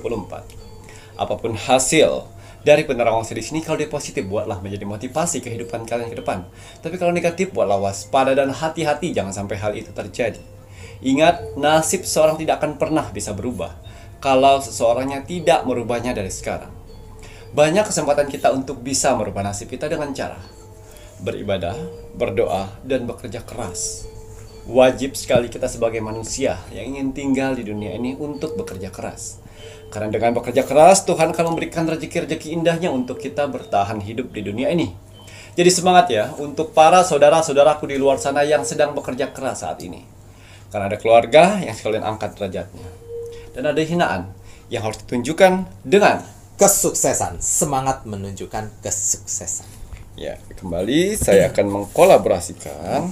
Apapun hasil dari penerawangan saya di sini, kalau dia positif buatlah menjadi motivasi kehidupan kalian ke depan. Tapi kalau negatif buatlah waspada dan hati-hati jangan sampai hal itu terjadi. Ingat, nasib seorang tidak akan pernah bisa berubah kalau seseorangnya tidak merubahnya dari sekarang. Banyak kesempatan kita untuk bisa merubah nasib kita dengan cara beribadah, berdoa, dan bekerja keras. Wajib sekali kita sebagai manusia yang ingin tinggal di dunia ini untuk bekerja keras. Karena dengan bekerja keras, Tuhan akan memberikan rezeki-rezeki indahnya untuk kita bertahan hidup di dunia ini. Jadi semangat ya untuk para saudara-saudaraku di luar sana yang sedang bekerja keras saat ini. Karena ada keluarga yang sekalian angkat derajatnya. Dan ada hinaan yang harus ditunjukkan dengan kesuksesan. Semangat menunjukkan kesuksesan. Ya, kembali saya akan mengkolaborasikan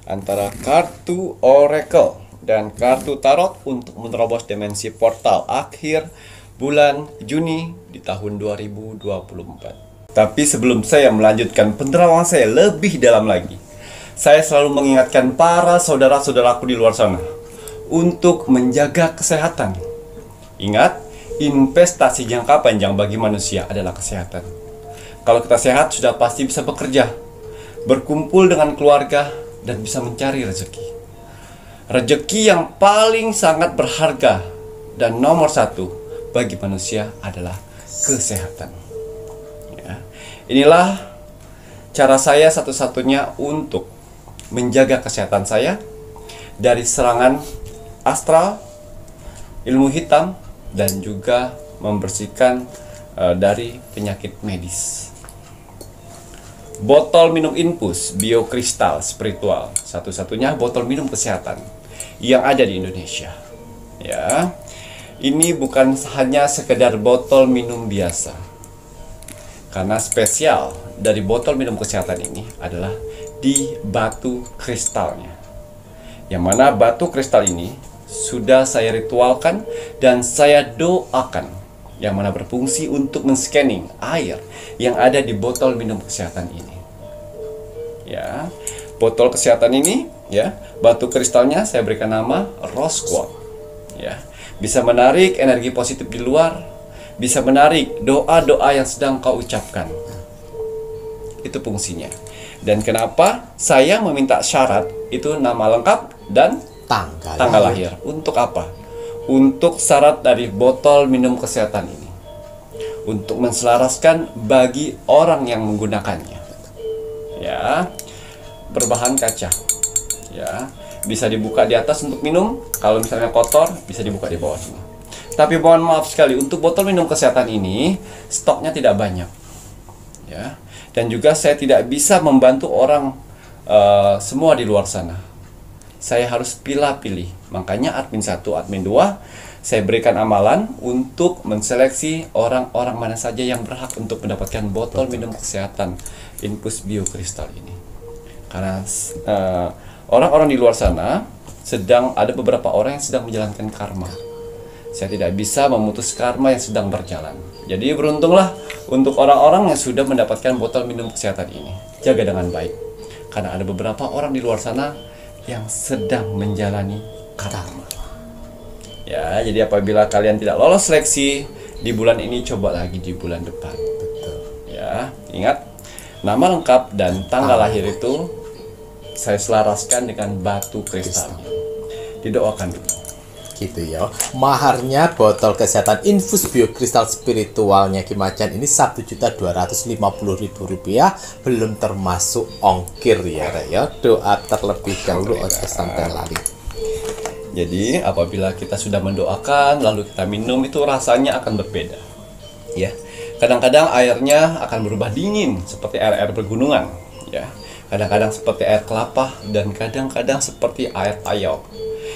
antara kartu Oracle dan kartu Tarot untuk menerobos dimensi portal akhir bulan Juni di tahun 2024. Tapi sebelum saya melanjutkan penerawangan saya lebih dalam lagi, saya selalu mengingatkan para saudara-saudaraku di luar sana untuk menjaga kesehatan. Ingat, investasi jangka panjang bagi manusia adalah kesehatan. Kalau kita sehat, sudah pasti bisa bekerja, berkumpul dengan keluarga, dan bisa mencari rezeki. Rezeki yang paling sangat berharga dan nomor satu bagi manusia adalah kesehatan. Ya. Inilah cara saya satu-satunya untuk menjaga kesehatan saya dari serangan astral, ilmu hitam, dan juga membersihkan dari penyakit medis. Botol minum infus biokristal spiritual, satu-satunya botol minum kesehatan yang ada di Indonesia. Ya, ini bukan hanya sekedar botol minum biasa. Karena spesial dari botol minum kesehatan ini adalah di batu kristalnya. Yang mana batu kristal ini sudah saya ritualkan dan saya doakan, yang mana berfungsi untuk men-scanning air yang ada di botol minum kesehatan ini. Ya, botol kesehatan ini, ya, batu kristalnya saya berikan nama Rose Quartz. Ya, bisa menarik energi positif di luar, bisa menarik doa-doa yang sedang kau ucapkan. Itu fungsinya. Dan kenapa saya meminta syarat itu nama lengkap dan tanggal lahir? Untuk apa? Untuk syarat dari botol minum kesehatan ini, untuk menselaraskan bagi orang yang menggunakannya. Ya, berbahan kaca. Ya, bisa dibuka di atas untuk minum. Kalau misalnya kotor, bisa dibuka di bawah sini. Tapi mohon maaf sekali, untuk botol minum kesehatan ini stoknya tidak banyak. Ya, dan juga saya tidak bisa membantu orang semua di luar sana. Saya harus pilih-pilih. Makanya admin 1, admin 2, saya berikan amalan untuk menseleksi orang-orang mana saja yang berhak untuk mendapatkan botol minum kesehatan infus biokristal ini. Karena orang-orang di luar sana ada beberapa orang yang sedang menjalankan karma. Saya tidak bisa memutus karma yang sedang berjalan. Jadi beruntunglah untuk orang-orang yang sudah mendapatkan botol minum kesehatan ini. Jaga dengan baik. Karena ada beberapa orang di luar sana yang sedang menjalani karma. Ya, jadi apabila kalian tidak lolos seleksi di bulan ini, coba lagi di bulan depan. Betul. Ya, ingat nama lengkap dan tanggal lahir itu saya selaraskan dengan batu kristal. Didoakan dulu. Gitu ya. Maharnya botol kesehatan infus biokristal spiritualnya Ki Macan ini Rp1.250.000, belum termasuk ongkir ya, Rek ya. Doa terlebih dahulu ojo sampai lali. Jadi apabila kita sudah mendoakan lalu kita minum, itu rasanya akan berbeda. Ya. Kadang-kadang airnya akan berubah dingin seperti air-air pegunungan, ya. Kadang-kadang seperti air kelapa dan kadang-kadang seperti air payau.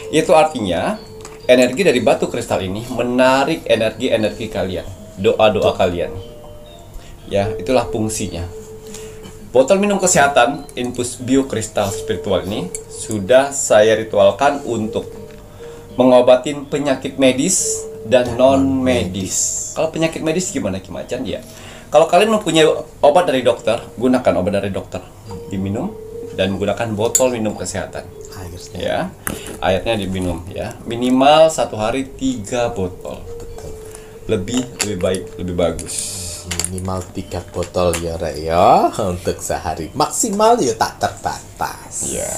Itu artinya energi dari batu kristal ini menarik energi-energi kalian, doa-doa kalian. Ya, itulah fungsinya. Botol minum kesehatan infus biokristal spiritual ini sudah saya ritualkan untuk mengobatin penyakit medis dan non medis. Kalau penyakit medis gimana Ki Macan? Ya, kalau kalian mempunyai obat dari dokter, gunakan obat dari dokter, diminum dan menggunakan botol minum kesehatan. Airnya. Ya, airnya diminum ya, minimal 1 hari 3 botol. Betul. Lebih baik, lebih bagus. Minimal 3 botol ya, Rek ya, untuk sehari. Maksimal ya tak terbatas. Ya.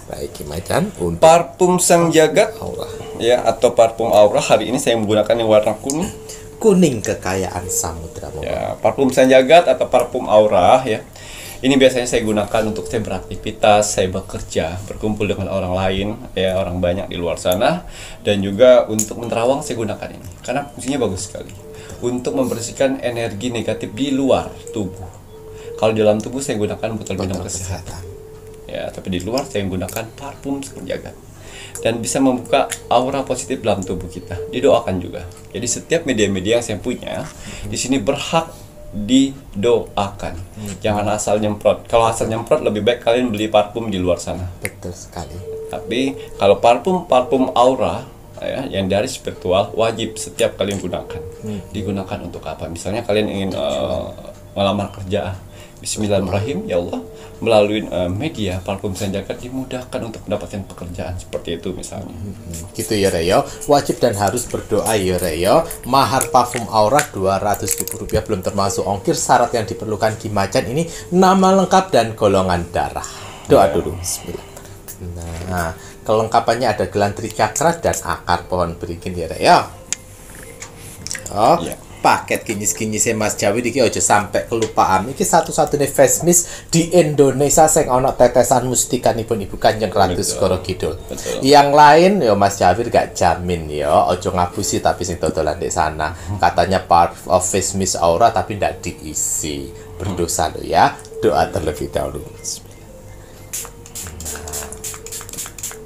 Baik Ki Macan, untuk Parfum Sang Jagat aura. ya, atau parfum aura, hari ini saya menggunakan yang warna kuning. Kuning kekayaan samudra. Ya, parfum Sang Jagat atau parfum aura ya. Ini biasanya saya gunakan untuk saya beraktivitas, saya bekerja, berkumpul dengan orang lain, ya, orang banyak di luar sana, dan juga untuk menerawang saya gunakan ini karena fungsinya bagus sekali untuk membersihkan energi negatif di luar tubuh. Kalau di dalam tubuh saya gunakan botol minum kesehatan. Ya, tapi di luar saya menggunakan parfum Sang Jagat. Dan bisa membuka aura positif dalam tubuh kita. Didoakan juga. Jadi setiap media-media yang saya punya di sini berhak didoakan. Jangan asal nyemprot. Kalau asal nyemprot, lebih baik kalian beli parfum di luar sana. Betul sekali. Tapi kalau parfum aura ya, yang dari spiritual, wajib setiap kalian gunakan. Digunakan untuk apa? Misalnya kalian ingin melamar kerja, Bismillahirrahmanirrahim, ya Allah, melalui media parfum Sang Jagat dimudahkan untuk mendapatkan pekerjaan, seperti itu misalnya. Gitu ya, Reyo. Wajib dan harus berdoa ya, Reyo. Mahar parfum aura Rp200.000 belum termasuk ongkir. Syarat yang diperlukan Ki Macan ini nama lengkap dan golongan darah. Doa dulu. Bismillah. Nah, kelengkapannya ada gelang tricakra dan akar pohon beringin ya, Reyo. Oh, Iya. paket kinyis-kinyisnya Mas Jawi iki aja sampai kelupaan. Iki satu-satunya face mist di Indonesia sing ana tetesan mustikanipun Ibu Kanjeng Ratu Segara Kidul. Betul. Yang lain ya Mas Jawi gak jamin ya, aja ngabusi tapi sing dodolan di sana. Katanya part of face mist aura tapi ndak diisi. Berdosa lo ya. Doa terlebih dahulu.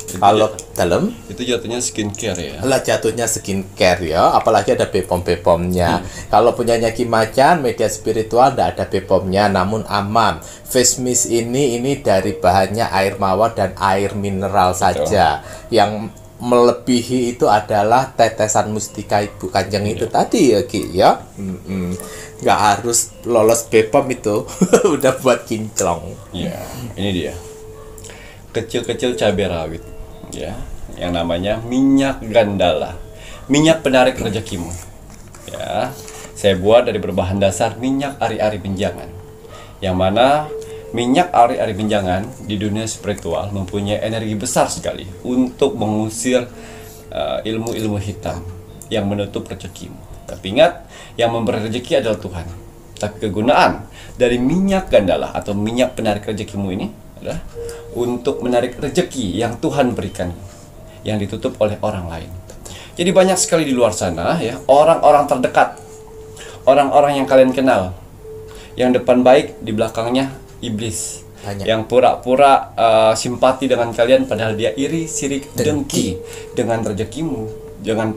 Kalau dalam Itu jatuhnya skincare ya. lah jatuhnya skincare ya, apalagi ada Bepom-Bepomnya. Kalau punyanya Ki Macan media spiritual ndak ada Bepomnya, namun aman. Face mist ini dari bahannya air mawar dan air mineral saja. Yang melebihi itu adalah tetesan mustika Ibu Kanjeng itu tadi ya Ki ya. Nggak harus lolos Bepom itu. Udah buat kinclong. Ya, ini dia. Kecil-kecil cabai rawit. Ya, yang namanya minyak gandala, minyak penarik rezekimu. Ya, saya buat dari berbahan dasar minyak ari-ari benjangan, yang mana minyak ari-ari benjangan di dunia spiritual mempunyai energi besar sekali untuk mengusir ilmu-ilmu hitam yang menutup rezekimu. Tapi ingat, yang memberi rezeki adalah Tuhan. Tapi kegunaan dari minyak gandala atau minyak penarik rezekimu ini adalah untuk menarik rezeki yang Tuhan berikan, yang ditutup oleh orang lain. Jadi banyak sekali di luar sana ya, orang-orang terdekat, orang-orang yang kalian kenal, yang depan baik, di belakangnya iblis. Banyak. Yang pura-pura simpati dengan kalian padahal dia iri, sirik, dengki dengan rezekimu, dengan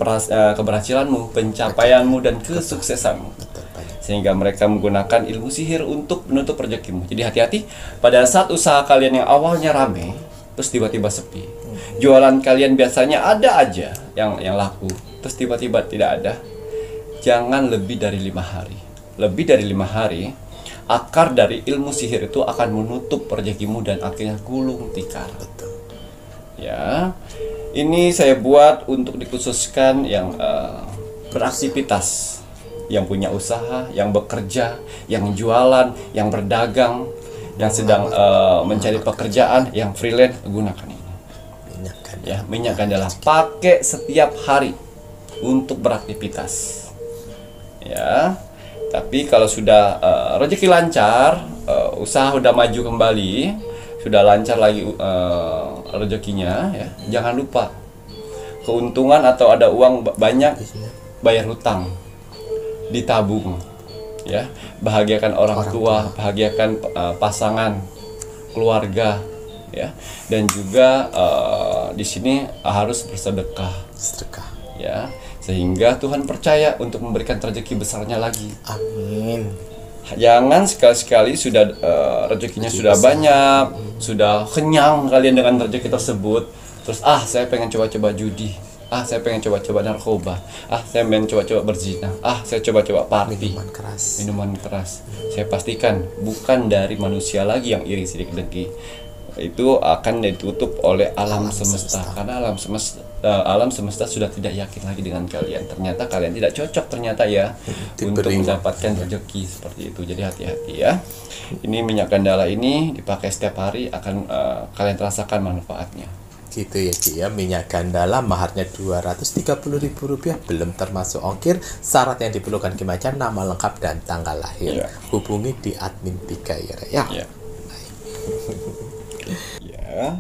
keberhasilanmu, pencapaianmu dan kesuksesanmu. Betul, banyak. Sehingga mereka menggunakan ilmu sihir untuk menutup rezekimu. Jadi hati-hati pada saat usaha kalian yang awalnya rame terus tiba-tiba sepi. Jualan kalian biasanya ada aja yang laku, terus tiba-tiba tidak ada, jangan lebih dari 5 hari. Lebih dari 5 hari, akar dari ilmu sihir itu akan menutup rezekimu dan akhirnya gulung tikar. Betul. Ya, ini saya buat untuk dikhususkan yang beraktivitas, yang punya usaha, yang bekerja, yang jualan, yang berdagang, yang sedang mencari pekerjaan, yang freelance, gunakan ini. Minyak kandela pakai setiap hari untuk beraktivitas. Ya. Tapi kalau sudah rezeki lancar, usaha udah maju kembali, sudah lancar lagi rezekinya, ya, jangan lupa keuntungan atau ada uang banyak, bayar hutang, ditabung, ya, bahagiakan orang tua, bahagiakan pasangan, keluarga, ya, dan juga di sini harus bersedekah, ya, sehingga Tuhan percaya untuk memberikan rezeki besarnya lagi. Amin. Jangan sekali-sekali sudah rezekinya sudah banyak, sudah kenyang kalian dengan rezeki tersebut, terus saya pengen coba-coba judi, saya pengen coba-coba narkoba, saya pengen coba-coba berzina, saya coba-coba party, minuman keras. Saya pastikan bukan dari manusia lagi yang iri sirik dengki. Itu akan ditutup oleh alam semesta. Karena alam semesta sudah tidak yakin lagi dengan kalian. Ternyata kalian tidak cocok ternyata ya untuk mendapatkan rezeki seperti itu. Jadi hati-hati ya. Ini minyak kandela ini dipakai setiap hari akan kalian rasakan manfaatnya. Gitu ya Ki ya, minyak kandela maharnya Rp230.000, belum termasuk ongkir. Syarat yang diperlukan Ki Macan, nama lengkap dan tanggal lahir. Hubungi di admin 3 ya. Ya,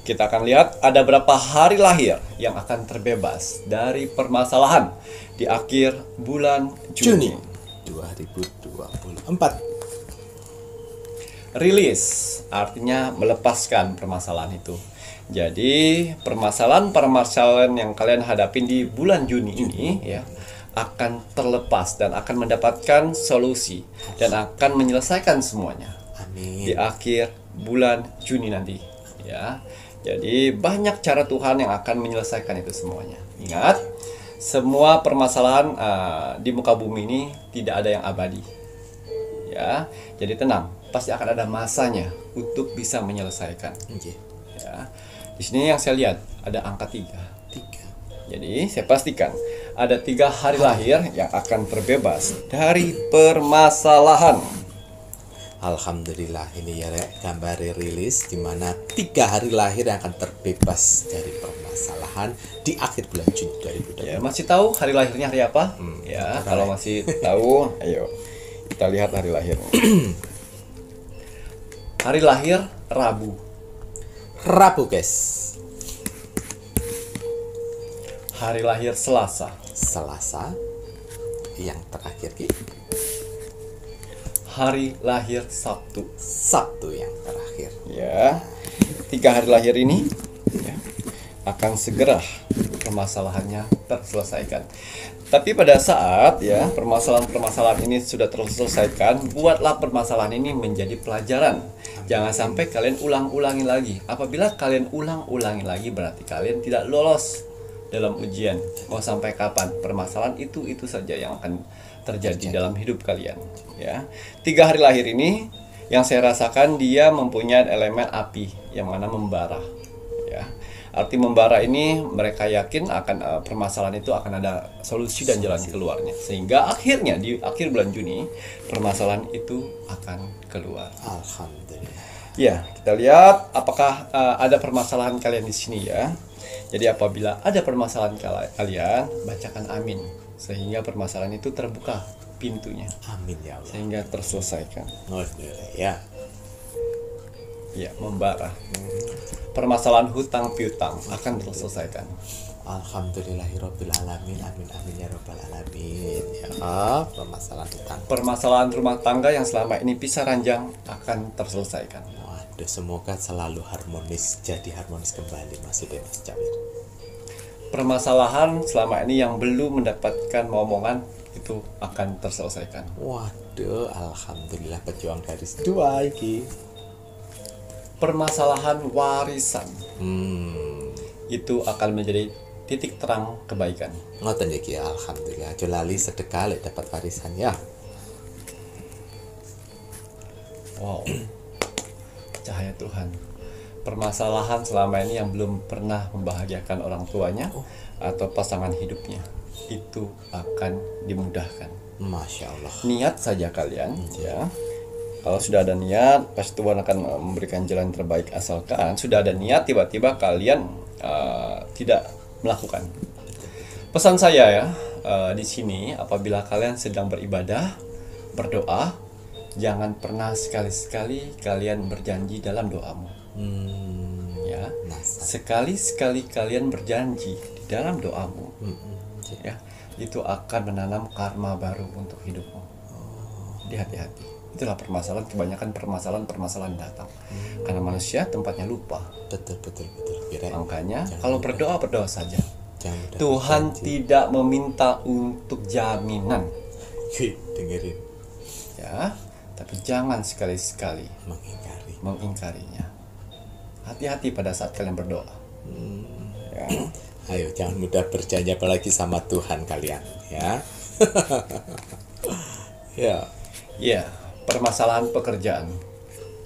kita akan lihat ada berapa hari lahir yang akan terbebas dari permasalahan di akhir bulan Juni 2024. Rilis artinya melepaskan permasalahan itu. Jadi permasalahan yang kalian hadapin di bulan Juni ini ya akan terlepas dan akan mendapatkan solusi dan akan menyelesaikan semuanya. Amin. Di akhir bulan Juni nanti ya. Jadi banyak cara Tuhan yang akan menyelesaikan itu semuanya. Ingat, semua permasalahan di muka bumi ini tidak ada yang abadi. Ya, jadi tenang, pasti akan ada masanya untuk bisa menyelesaikan. Ya. Di sini yang saya lihat ada angka 3. Jadi saya pastikan ada 3 hari lahir yang akan terbebas dari permasalahan. Alhamdulillah, ini ya gambar rilis di mana 3 hari lahir yang akan terbebas dari permasalahan di akhir bulan Juni 2024. Ya, masih tahu hari lahirnya hari apa? Ya, kalau masih tahu, ayo kita lihat hari lahirnya. Hari lahir Rabu. Rabu, guys. Hari lahir Selasa. Selasa. Yang terakhir, Ki. Hari lahir Sabtu. Sabtu yang terakhir. Ya, 3 hari lahir ini ya, akan segera permasalahannya terselesaikan. Tapi pada saat ya permasalahan ini sudah terselesaikan, buatlah permasalahan ini menjadi pelajaran. Jangan sampai kalian ulang-ulangi lagi. Apabila kalian ulang-ulangi lagi, berarti kalian tidak lolos dalam ujian. Mau sampai kapan? Permasalahan itu saja yang akan terjadi dalam hidup kalian. Ya, 3 hari lahir ini yang saya rasakan dia mempunyai elemen api yang mana membara. Ya, arti membara ini mereka yakin akan permasalahan itu akan ada solusi dan jalan keluarnya, sehingga akhirnya di akhir bulan Juni permasalahan itu akan keluar. Alhamdulillah. Ya, kita lihat apakah ada permasalahan kalian di sini ya. Jadi apabila ada permasalahan kalian, bacakan amin sehingga permasalahan itu terbuka pintunya. Amin ya Allah. Sehingga terselesaikan. Ya. Ya, membara. Permasalahan hutang piutang akan terselesaikan. Alhamdulillahirabbil alamin. Amin amin ya rabbal alamin. Ya, permasalahan hutang. Permasalahan rumah tangga yang selama ini pisah ranjang akan terselesaikan. Waduh, semoga selalu harmonis, jadi harmonis kembali Mas Cawir. Permasalahan selama ini yang belum mendapatkan momongan itu akan terselesaikan. Waduh, alhamdulillah pejuang garis 2 iki. Permasalahan warisan itu akan menjadi titik terang kebaikan. Ngoten iki alhamdulillah. Aja lali sedekah lek dapat warisan ya. Wow. Cahaya Tuhan. Permasalahan selama ini yang belum pernah membahagiakan orang tuanya atau pasangan hidupnya, itu akan dimudahkan. Masya Allah. Niat saja kalian, ya. Kalau sudah ada niat, pasti Tuhan akan memberikan jalan terbaik. Asalkan sudah ada niat, tiba-tiba kalian tidak melakukan. Pesan saya ya, di sini apabila kalian sedang beribadah, berdoa, jangan pernah sekali-sekali kalian berjanji dalam doamu. Ya, sekali-sekali kalian berjanji di dalam doamu, ya, itu akan menanam karma baru untuk hidupmu. Jadi hati-hati. Itulah permasalahan, kebanyakan permasalahan datang karena manusia tempatnya lupa. Betul. Makanya kalau berdoa saja. Jangan Tuhan tidak meminta untuk jaminan, dengerin, ya, tapi jangan sekali-sekali mengingkarinya. Hati-hati pada saat kalian berdoa. Ya. Ayo jangan mudah berjanji apalagi sama Tuhan kalian, ya. Ya. Permasalahan pekerjaan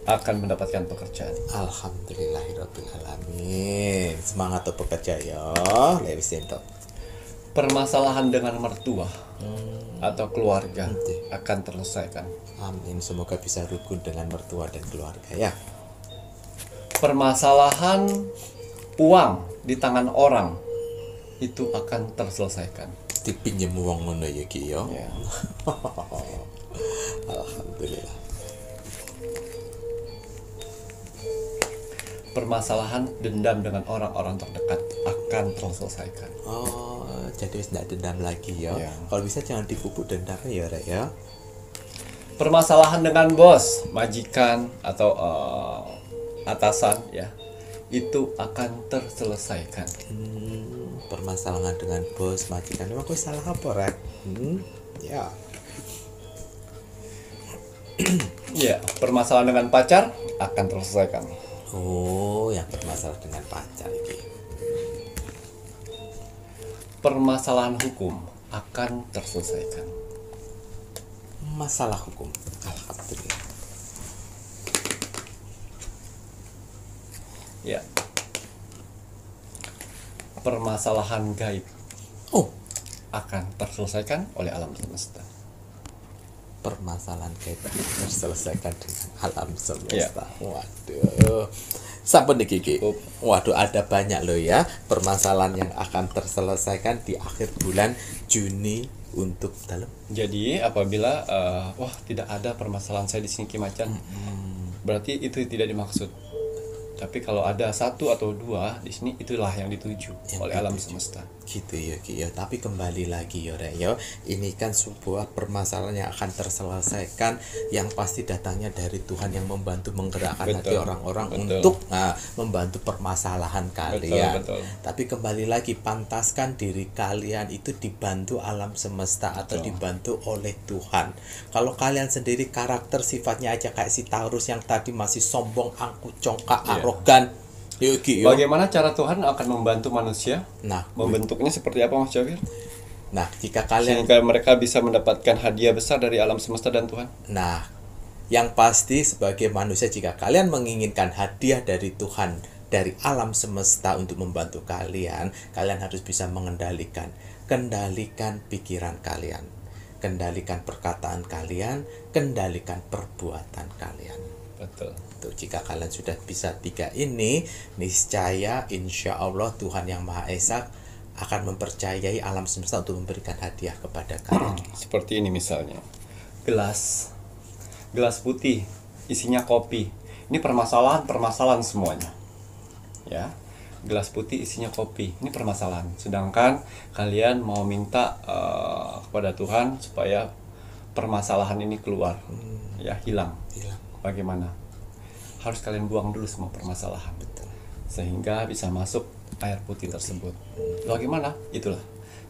akan mendapatkan pekerjaan. Alhamdulillahirobbilalamin. Semangat tuh pekerja ya. Lewis ento. Permasalahan dengan mertua atau keluarga akan terselesaikan. Amin. Semoga bisa rukun dengan mertua dan keluarga ya. Permasalahan uang di tangan orang itu akan terselesaikan. Dipinjem uang ngono ya ki ya. Ya. Alhamdulillah. Permasalahan dendam dengan orang-orang terdekat akan terselesaikan. Oh, jadi wis ndak dendam lagi ya. Ya. Kalau bisa jangan dipupuk dendamnya ya, Rek ya. Permasalahan dengan bos, majikan atau atasan ya, itu akan terselesaikan. Permasalahan dengan bos, majikan, emang gue salah apa, Rek? Ya. Ya, permasalahan dengan pacar akan terselesaikan. Oh, yang bermasalah dengan pacar ini. Permasalahan hukum akan terselesaikan. Masalah hukum, alhamdulillah. Ya. Permasalahan gaib akan terselesaikan oleh alam semesta. Permasalahan kita terselesaikan dengan alam semesta. Ya. Waduh. Sampun nih Kiki. Waduh, ada banyak loh ya permasalahan yang akan terselesaikan di akhir bulan Juni untuk dalam. Jadi apabila tidak ada permasalahan saya di sini Ki Macan, berarti itu tidak dimaksud. Tapi kalau ada satu atau dua di sini, itulah yang dituju oleh alam semesta. Gitu ya Ki ya. Tapi kembali lagi ya Rek ya, ini kan sebuah permasalahan yang akan terselesaikan, yang pasti datangnya dari Tuhan yang membantu menggerakkan hati orang-orang untuk membantu permasalahan kalian. Betul. Tapi kembali lagi, pantaskan diri kalian itu dibantu alam semesta atau dibantu oleh Tuhan. Kalau kalian sendiri karakter sifatnya aja kayak si Taurus yang tadi masih sombong, angkuh, congkak, arogan. Yogi, bagaimana cara Tuhan akan membantu manusia? Nah, membentuknya seperti apa Mas Jawir? Nah, jika kalian sehingga mereka bisa mendapatkan hadiah besar dari alam semesta dan Tuhan. Nah, yang pasti sebagai manusia, jika kalian menginginkan hadiah dari Tuhan, dari alam semesta untuk membantu kalian, kalian harus bisa kendalikan pikiran kalian, kendalikan perkataan kalian, kendalikan perbuatan kalian. Betul. Tuh, jika kalian sudah bisa tiga ini, niscaya insya Allah Tuhan Yang Maha Esa akan mempercayai alam semesta untuk memberikan hadiah kepada kalian. Seperti ini misalnya, gelas putih isinya kopi. Ini permasalahan semuanya. Ya, gelas putih isinya kopi. Ini permasalahan. Sedangkan kalian mau minta kepada Tuhan supaya permasalahan ini keluar, hilang. Bagaimana? Harus kalian buang dulu semua permasalahan, sehingga bisa masuk air putih tersebut. Bagaimana? Itulah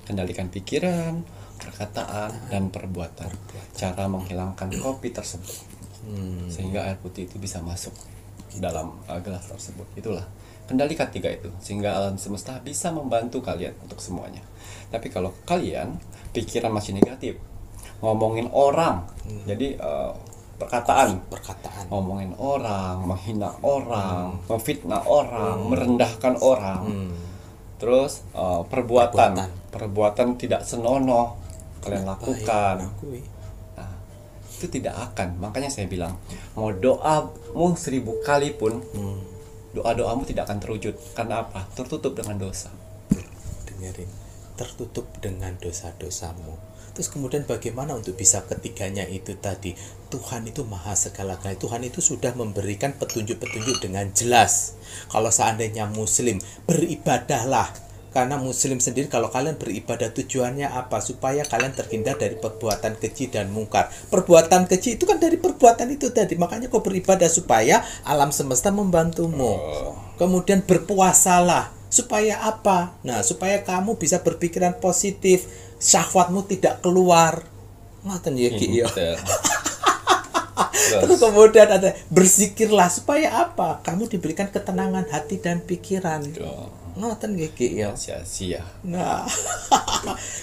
kendalikan pikiran, perkataan, dan perbuatan. Cara menghilangkan kopi tersebut, sehingga air putih itu bisa masuk dalam gelas tersebut. Itulah kendalikan tiga itu sehingga alam semesta bisa membantu kalian untuk semuanya. Tapi kalau kalian pikiran masih negatif, ngomongin orang, jadi perkataan, ngomongin orang, menghina orang, memfitnah orang, merendahkan orang, terus perbuatan tidak senonoh kalian lakukan. Nah, itu tidak akan. Makanya saya bilang, mau doamu 1000 kali pun, doa-doamu tidak akan terwujud. Karena apa? Tertutup dengan dosa. Dengerin, tertutup dengan dosa-dosamu. Terus kemudian bagaimana untuk bisa ketiganya itu tadi? Tuhan itu maha segala-galanya. Tuhan itu sudah memberikan petunjuk-petunjuk dengan jelas. Kalau seandainya muslim, beribadahlah. Karena muslim sendiri, kalau kalian beribadah tujuannya apa? Supaya kalian terhindar dari perbuatan keji dan mungkar. Perbuatan keji itu kan dari perbuatan itu tadi. Makanya kau beribadah supaya alam semesta membantumu. Kemudian berpuasalah. Supaya apa? Nah, supaya kamu bisa berpikiran positif, syahwatmu tidak keluar. Ngoten ya Ki ya. Terus kemudian ada berzikirlah supaya apa? Kamu diberikan ketenangan hati dan pikiran. Ngoten nggih Ki ya. Sia-sia. Nah,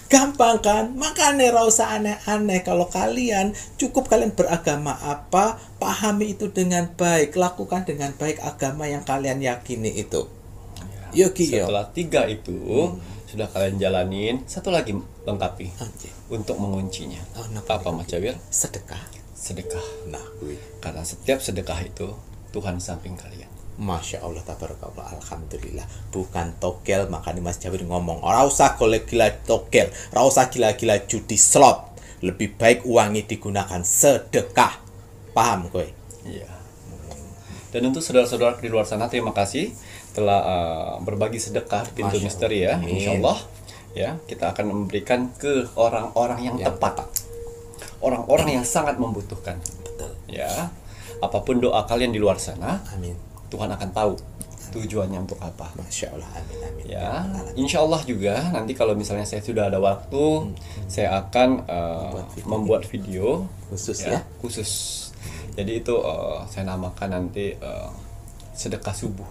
gampang kan? Makanya ra usah aneh-aneh. Kalau kalian cukup kalian beragama apa, pahami itu dengan baik, lakukan dengan baik agama yang kalian yakini itu. Setelah 3 itu sudah kalian jalanin, satu lagi lengkapi untuk menguncinya. Apa Mas Jawir? Sedekah. Nah, karena setiap sedekah itu Tuhan samping kalian. Masya Allah, tabarakallah, alhamdulillah. Bukan togel, makanya Mas Jawir ngomong, ora usah golek gila togel, ora usah gila-gila judi slot. Lebih baik uangnya digunakan sedekah. Paham kowe? Iya. Dan untuk saudara-saudara di luar sana, terima kasih telah berbagi sedekah di pintu misteri ya. Insya Allah ya, kita akan memberikan ke orang-orang yang tepat, orang-orang yang sangat membutuhkan. Betul. Ya, apapun doa kalian di luar sana, amin, Tuhan akan tahu tujuannya untuk apa. Masya Allah, amin, amin. Ya, insya Allah juga nanti kalau misalnya saya sudah ada waktu, saya akan membuat video khusus ya. Khusus. Jadi itu saya namakan nanti sedekah subuh.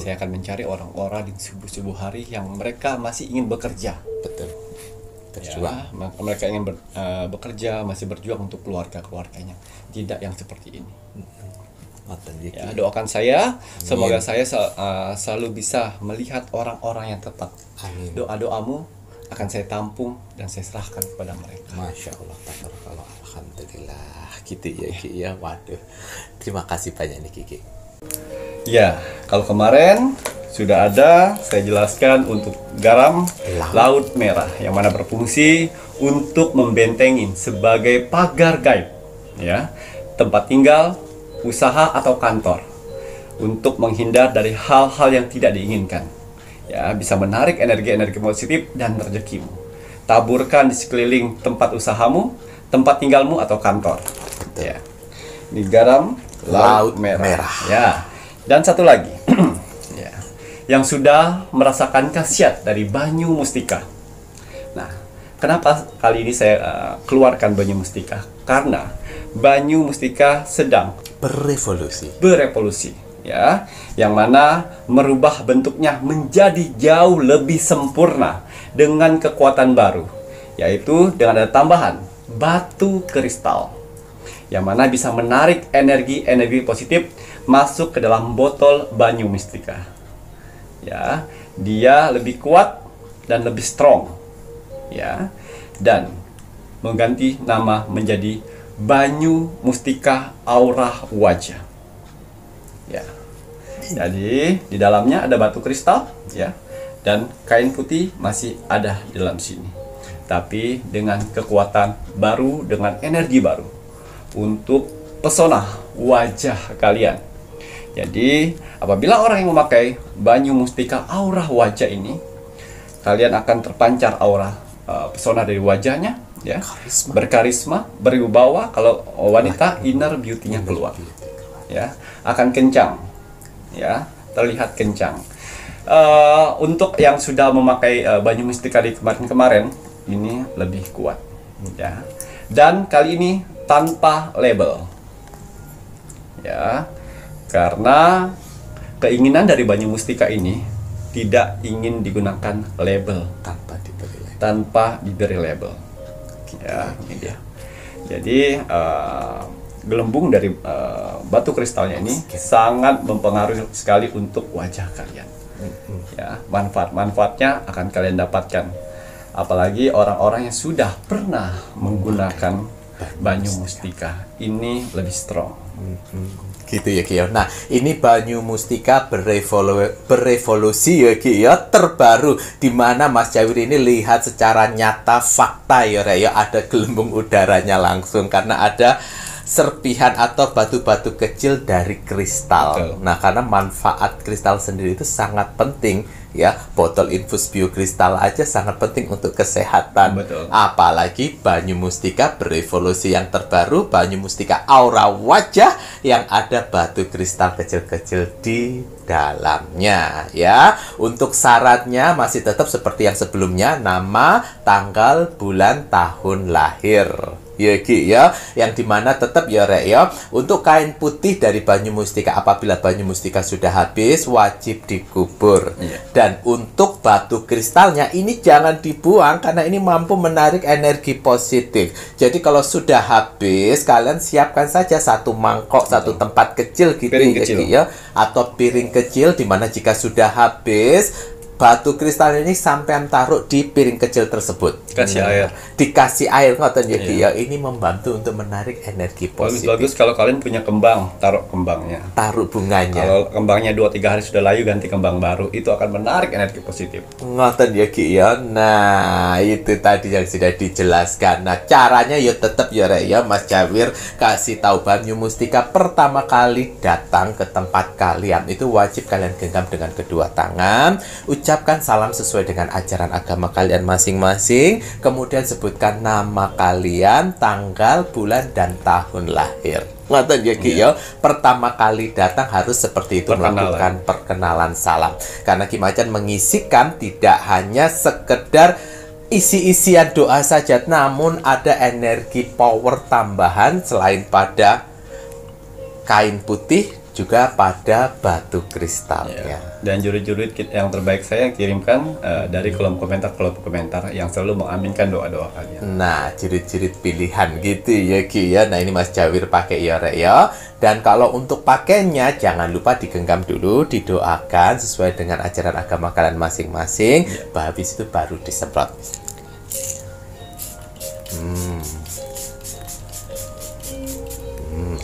Saya akan mencari orang-orang di subuh-subuh hari yang mereka masih ingin bekerja. Betul. Berjuang. Ya, mereka ingin bekerja, masih berjuang untuk keluarganya. Tidak yang seperti ini. Ya, doakan saya, semoga saya selalu bisa melihat orang-orang yang tepat. Amin. Doa-doamu akan saya tampung dan saya serahkan kepada mereka. Masya Allah, tabarakallah, alhamdulillah. Gitu ya Ki ya. Waduh, terima kasih banyak nih Kiki. Ya, kalau kemarin sudah ada saya jelaskan untuk garam laut merah yang mana berfungsi untuk membentengin sebagai pagar gaib ya, tempat tinggal, usaha atau kantor, untuk menghindar dari hal-hal yang tidak diinginkan. Ya, bisa menarik energi-energi positif dan rezekimu. Taburkan di sekeliling tempat usahamu, tempat tinggalmu atau kantor. Ya. Ini garam laut merah. Ya. Dan satu lagi, ya, yang sudah merasakan khasiat dari Banyu Mustika. Nah, kenapa kali ini saya keluarkan Banyu Mustika? Karena Banyu Mustika sedang berevolusi, ya, yang mana merubah bentuknya menjadi jauh lebih sempurna dengan kekuatan baru, yaitu dengan ada tambahan batu kristal, yang mana bisa menarik energi-energi positif masuk ke dalam botol Banyu Mustika. Ya, dia lebih kuat dan lebih strong. Ya, dan mengganti nama menjadi Banyu Mustika Aura Wajah. Ya. Jadi di dalamnya ada batu kristal, ya, dan kain putih masih ada di dalam sini. Tapi dengan kekuatan baru, dengan energi baru untuk pesona wajah kalian. Jadi, apabila orang yang memakai Banyu Mustika Aura Wajah ini, kalian akan terpancar aura pesona dari wajahnya, ya, berkarisma, berwibawa. Kalau wanita, inner beauty-nya keluar, ya, akan kencang, ya, terlihat kencang. Untuk yang sudah memakai Banyu Mustika di kemarin-kemarin, ini lebih kuat, ya, dan kali ini tanpa label, ya. Karena keinginan dari Banyu Mustika ini tidak ingin digunakan label tanpa diberi label. Ya, ini dia. Jadi gelembung dari batu kristalnya ini sangat mempengaruhi sekali untuk wajah kalian. Ya, manfaatnya akan kalian dapatkan. Apalagi orang-orang yang sudah pernah menggunakan Banyu Mustika ini lebih strong. Gitu ya Ki ya. Nah, ini Banyu Mustika berevolusi ya Ki ya, terbaru di mana Mas Jawir ini lihat secara nyata fakta ya Rek ya, ada gelembung udaranya langsung karena ada serpihan atau batu-batu kecil dari kristal. Betul. Nah, karena manfaat kristal sendiri itu sangat penting ya. Botol infus biokristal aja sangat penting untuk kesehatan. Betul. Apalagi Banyu Mustika berevolusi yang terbaru, Banyu Mustika aura wajah yang ada batu kristal kecil-kecil di dalamnya ya. Untuk syaratnya masih tetap seperti yang sebelumnya, nama, tanggal, bulan, tahun lahir. Ya Ki ya, yang dimana tetap ya Rek ya, untuk kain putih dari Banyu Mustika apabila Banyu Mustika sudah habis wajib dikubur. Dan untuk batu kristalnya ini jangan dibuang karena ini mampu menarik energi positif. Jadi kalau sudah habis kalian siapkan saja satu mangkok, satu tempat kecil gitu Piring ya kecil. Ki ya, atau piring kecil dimana jika sudah habis batu kristal ini sampai taruh di piring kecil tersebut. Kasih air. Dikasih air ngoten ya Ki ya. Ini membantu untuk menarik energi positif. Bagus-bagus kalau kalian punya kembang, taruh kembangnya. Taruh bunganya. Kalau kembangnya 2-3 hari sudah layu, ganti kembang baru, itu akan menarik energi positif. Ngoten ya Ki ya. Nah, itu tadi yang sudah dijelaskan. Nah, caranya ya tetap ya Rek ya, Mas Jawir kasih tahu Banyu Mustika pertama kali datang ke tempat kalian itu wajib kalian genggam dengan kedua tangan, ucapkan salam sesuai dengan ajaran agama kalian masing-masing, kemudian sebutkan nama kalian, tanggal, bulan, dan tahun lahir. Ngoten ya Ki ya. Pertama kali datang harus seperti itu, melakukan perkenalan salam. Karena Ki Macan mengisikan tidak hanya sekedar isi-isian doa saja, namun ada energi power tambahan selain pada kain putih juga pada batu kristalnya. Dan jurid-jurid yang terbaik saya kirimkan dari kolom komentar yang selalu mengaminkan doa-doa kalian. Nah, jurid-jurid pilihan gitu ya Ki ya. Nah, ini Mas Jawir pakai ya Rek ya. Dan kalau untuk pakainya jangan lupa digenggam dulu, didoakan sesuai dengan ajaran agama kalian masing-masing. Habis itu baru disemprot.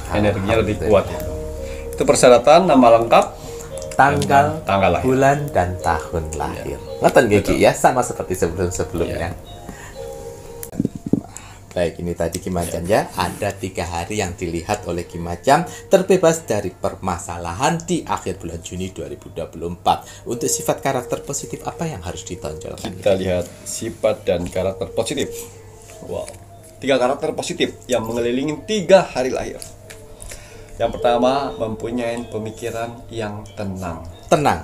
Energinya lebih kuat ya. Itu persyaratan, nama lengkap, tanggal lahir, bulan, dan tahun lahir. Ngoten nggih Ki ya, sama seperti sebelum-sebelumnya. Baik, ini tadi Ki Macan ya. Ada 3 hari yang dilihat oleh Ki Macan terbebas dari permasalahan di akhir bulan Juni 2024. Untuk sifat karakter positif apa yang harus ditonjolkan? Kita lihat sifat dan karakter positif. Wow, 3 karakter positif yang mengelilingi 3 hari lahir. Yang pertama, mempunyai pemikiran yang tenang. Tenang.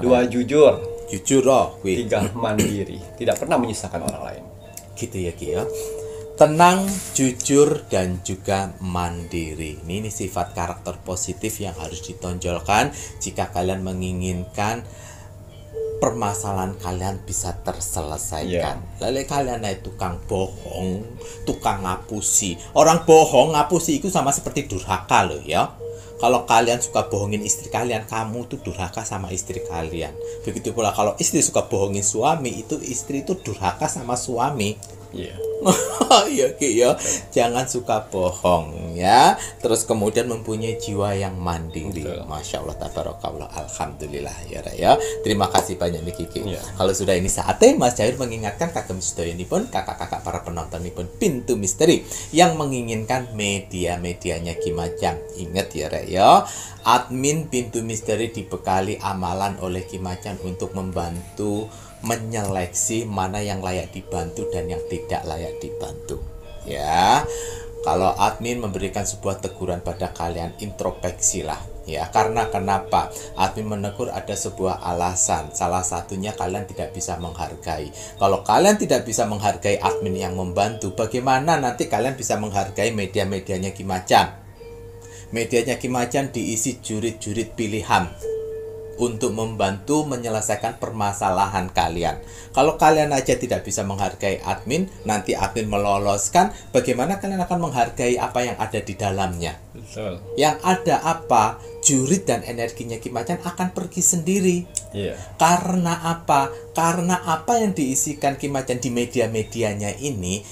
2, jujur. Jujur 3, mandiri. Tidak pernah menyusahkan orang lain. Gitu ya Ki ya. Tenang, jujur, dan juga mandiri. Ini sifat karakter positif yang harus ditonjolkan jika kalian menginginkan permasalahan kalian bisa terselesaikan. Lalu kalian tukang bohong, tukang ngapusi. Orang bohong, ngapusi itu sama seperti durhaka loh ya. Kalau kalian suka bohongin istri kalian, kamu tuh durhaka sama istri kalian. Begitu pula kalau istri suka bohongin suami, itu istri itu durhaka sama suami. Iya. Ya Ki ya, jangan suka bohong ya. Terus kemudian mempunyai jiwa yang mandiri. Masya Allah, tabarakallah, alhamdulillah ya Rek ya. Terima kasih banyak nih Kiki. Kalau sudah ini saatnya Mas Jawir mengingatkan kagem sedayanipun, kakak-kakak para penontonipun Pintu Misteri yang menginginkan media-medianya Ki Macan. Ingat ya Rek ya, admin Pintu Misteri dibekali amalan oleh Ki Macan untuk membantu menyeleksi mana yang layak dibantu dan yang tidak layak dibantu ya. Kalau admin memberikan sebuah teguran pada kalian, introspeksi lah ya. Karena kenapa admin menegur, ada sebuah alasan. Salah satunya kalian tidak bisa menghargai. Kalau kalian tidak bisa menghargai admin yang membantu, bagaimana nanti kalian bisa menghargai media-medianya Ki Macan? Medianya Ki Macan diisi jurid-jurid pilihan untuk membantu menyelesaikan permasalahan kalian. Kalau kalian aja tidak bisa menghargai admin, nanti admin meloloskan, bagaimana kalian akan menghargai apa yang ada di dalamnya? Betul. Yang ada apa? Jurid dan energinya Ki Macan akan pergi sendiri. Iya. Karena apa? Karena apa yang diisikan Ki Macan di media-medianya ini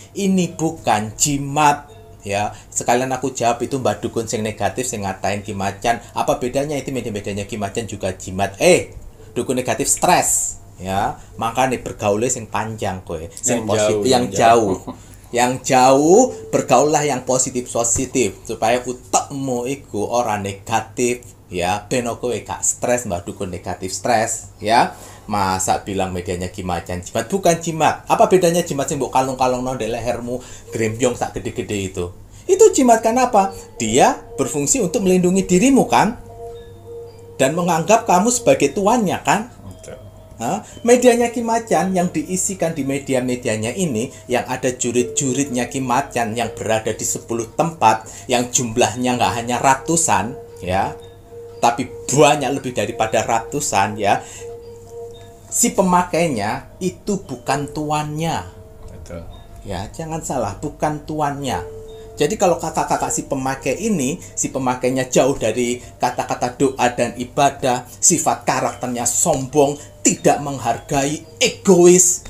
bukan jimat. Ya, sekalian aku jawab itu Mbak Dukun sing negatif sing ngatain Ki Macan. Apa bedanya itu media-medianya Ki Macan juga jimat? Dukun negatif stres. Ya, makanya bergaulnya sing panjang kowe, sing positif, yang jauh. Yang jauh bergaullah yang positif supaya utekmu iku orang negatif, ya. Ben kowe gak stres, Mbak Dukun negatif stres, ya. Masa bilang medianya Ki Macan jimat? Bukan jimat. Apa bedanya jimat sing mbok kalung-kalung nang lehermu, grembyong sak gede-gede itu? Itu jimat kan apa? Dia berfungsi untuk melindungi dirimu kan? Dan menganggap kamu sebagai tuannya kan? Medianya Ki Macan yang diisikan di media-medianya ini, yang ada jurid-juridnya Ki Macan yang berada di 10 tempat, yang jumlahnya nggak hanya ratusan, ya, tapi banyak lebih daripada ratusan, ya. Si pemakainya itu bukan tuannya. Betul. Ya, jangan salah, bukan tuannya. Jadi kalau kakak-kakak si pemakai ini, si pemakainya jauh dari kata-kata doa dan ibadah, sifat karakternya sombong, tidak menghargai, egois,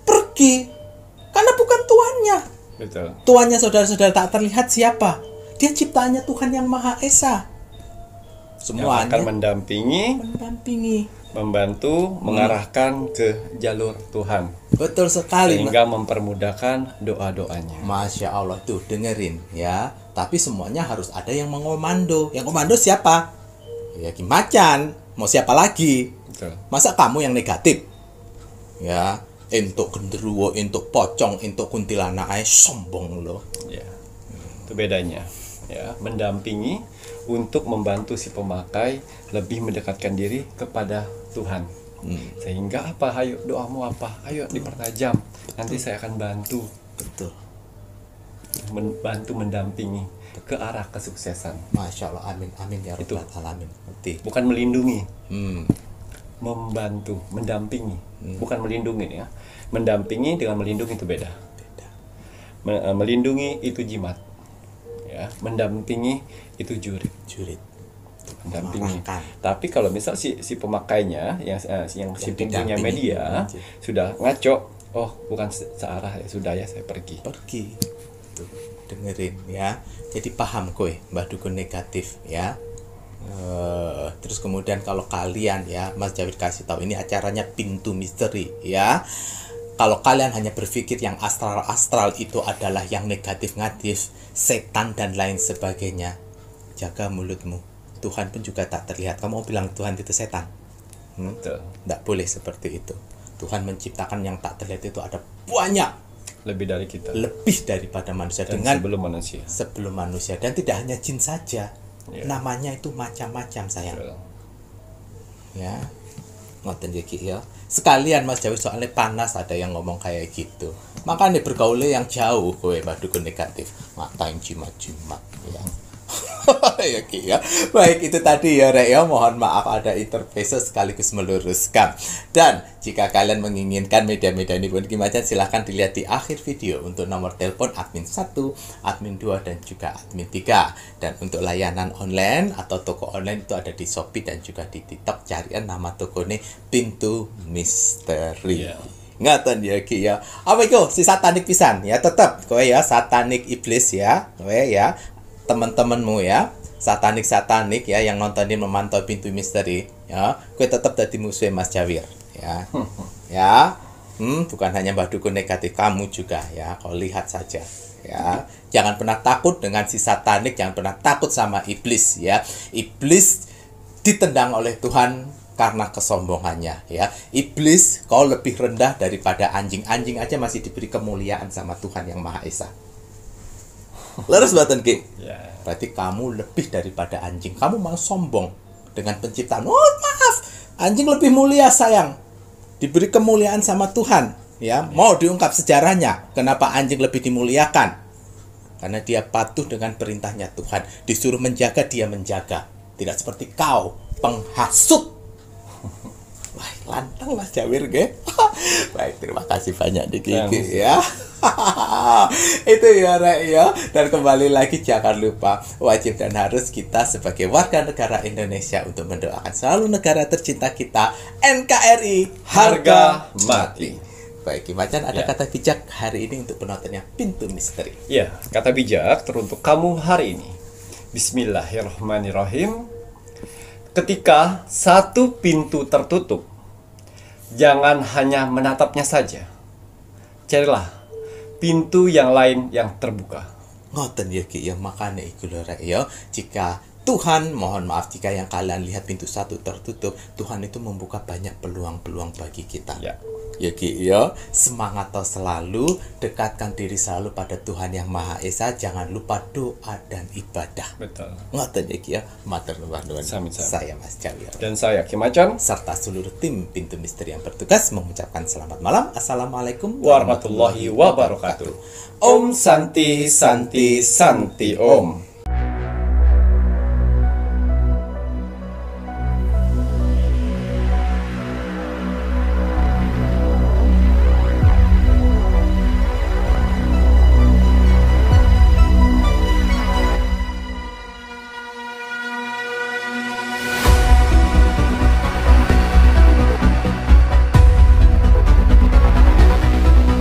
pergi. Karena bukan tuannya. Betul. Tuannya saudara-saudara tak terlihat siapa? Dia ciptaannya Tuhan yang Maha Esa. Semuanya Yang akan mendampingi, membantu, mengarahkan ke jalur Tuhan. Betul sekali. Sehingga mempermudahkan doa-doanya. Masya Allah, tuh dengerin ya. Tapi semuanya harus ada yang mengomando. Yang komando siapa? Ya Ki Macan. Mau siapa lagi? Betul. Masa kamu yang negatif? Ya, entuk genderuwo, entuk pocong, entuk kuntilanak, sombong lo. Ya. Itu bedanya. Ya, mendampingi untuk membantu si pemakai lebih mendekatkan diri kepada Tuhan. Sehingga apa? Ayo doamu apa? Ayo dipertajam. Nanti saya akan bantu. Betul. Membantu mendampingi ke arah kesuksesan. Masya Allah, amin, amin ya rabbal alamin. Bukan melindungi. Membantu, mendampingi. Bukan melindungi ya. Mendampingi dengan melindungi itu beda. Melindungi itu jimat. Ya, mendampingi itu jurid. Mendampingi. Tapi kalau misal si pemakainya yang si punya media sudah ngaco, oh bukan searah ya, sudah ya saya pergi. Tuh, dengerin ya. Jadi paham kowe Mbah Dukun negatif ya. Terus kemudian kalau kalian ya, Mas Jawid kasih tahu ini acaranya Pintu Misteri ya. Kalau kalian hanya berpikir yang astral-astral itu adalah yang negatif-negatif, setan dan lain sebagainya, jaga mulutmu. Tuhan pun juga tak terlihat. Kamu mau bilang Tuhan itu setan? Tidak boleh seperti itu. Tuhan menciptakan yang tak terlihat itu ada banyak. Lebih dari kita. Lebih daripada manusia. Dan dengan sebelum manusia. Dan tidak hanya jin saja. Ya. Namanya itu macam-macam sayang. Betul. Ya. Ngoten ya. Sekalian Mas Jawi soalnya panas ada yang ngomong kayak gitu. Makanya bergaulnya yang jauh kowe Mbah Dukun negatif. Ngatain jimat-jimat ya. Ya, ya. Baik itu tadi ya Rek ya, mohon maaf ada interface sekaligus meluruskan. Dan jika kalian menginginkan media-media ini pun Ki Macan silahkan dilihat di akhir video untuk nomor telepon admin 1, admin 2 dan juga admin 3. Dan untuk layanan online atau toko online itu ada di Shopee dan juga di TikTok. Carian nama tokonya Pintu Misteri. Ngaten ya Ki ya. Apa itu si satanik pisan ya, tetap kowe ya satanik iblis ya. Kowe ya teman-temanmu ya, satanik ya yang nontonin memantau Pintu Misteri ya, gue tetap jadi musuh Mas Jawir ya. Ya, bukan hanya Mbah Dukun negatif, kamu juga ya, kau lihat saja ya. Jangan pernah takut dengan si satanik, jangan pernah takut sama iblis ya. Iblis ditendang oleh Tuhan karena kesombongannya ya. Iblis kau lebih rendah daripada anjing. Anjing aja masih diberi kemuliaan sama Tuhan yang Maha Esa. Leres batin Ki. Berarti kamu lebih daripada anjing. Kamu mau sombong dengan penciptaan. Oh maaf, anjing lebih mulia sayang. Diberi kemuliaan sama Tuhan. Ya, mau diungkap sejarahnya. Kenapa anjing lebih dimuliakan? Karena dia patuh dengan perintahnya Tuhan. Disuruh menjaga, dia menjaga. Tidak seperti kau, penghasut. Wah, lantang Mas Jawir, ge. Baik, terima kasih banyak Diki ya. Itu ya, Rek ya. Dan kembali lagi, jangan lupa wajib dan harus kita sebagai warga negara Indonesia untuk mendoakan selalu negara tercinta kita, NKRI Harga mati. Baik, Macan, ada kata bijak hari ini untuk penontonnya Pintu Misteri. Ya, kata bijak teruntuk kamu hari ini. Bismillahirrahmanirrahim. Ketika satu pintu tertutup, jangan hanya menatapnya saja. Carilah pintu yang lain yang terbuka. Ngoten ya Ki ya, makanya iku lho Rek ya. Jika Tuhan, mohon maaf jika yang kalian lihat pintu satu tertutup, Tuhan itu membuka banyak peluang-peluang bagi kita. Ya Ki ya, semangat selalu, dekatkan diri selalu pada Tuhan yang Maha Esa, jangan lupa doa dan ibadah. Betul. Ngoten ya Ki ya, matur nuwun. Saya Mas Jawir Dan saya Ki Macan serta seluruh tim Pintu Misteri yang bertugas mengucapkan selamat malam. Assalamualaikum warahmatullahi wabarakatuh. Om Santi Santi Santi Om.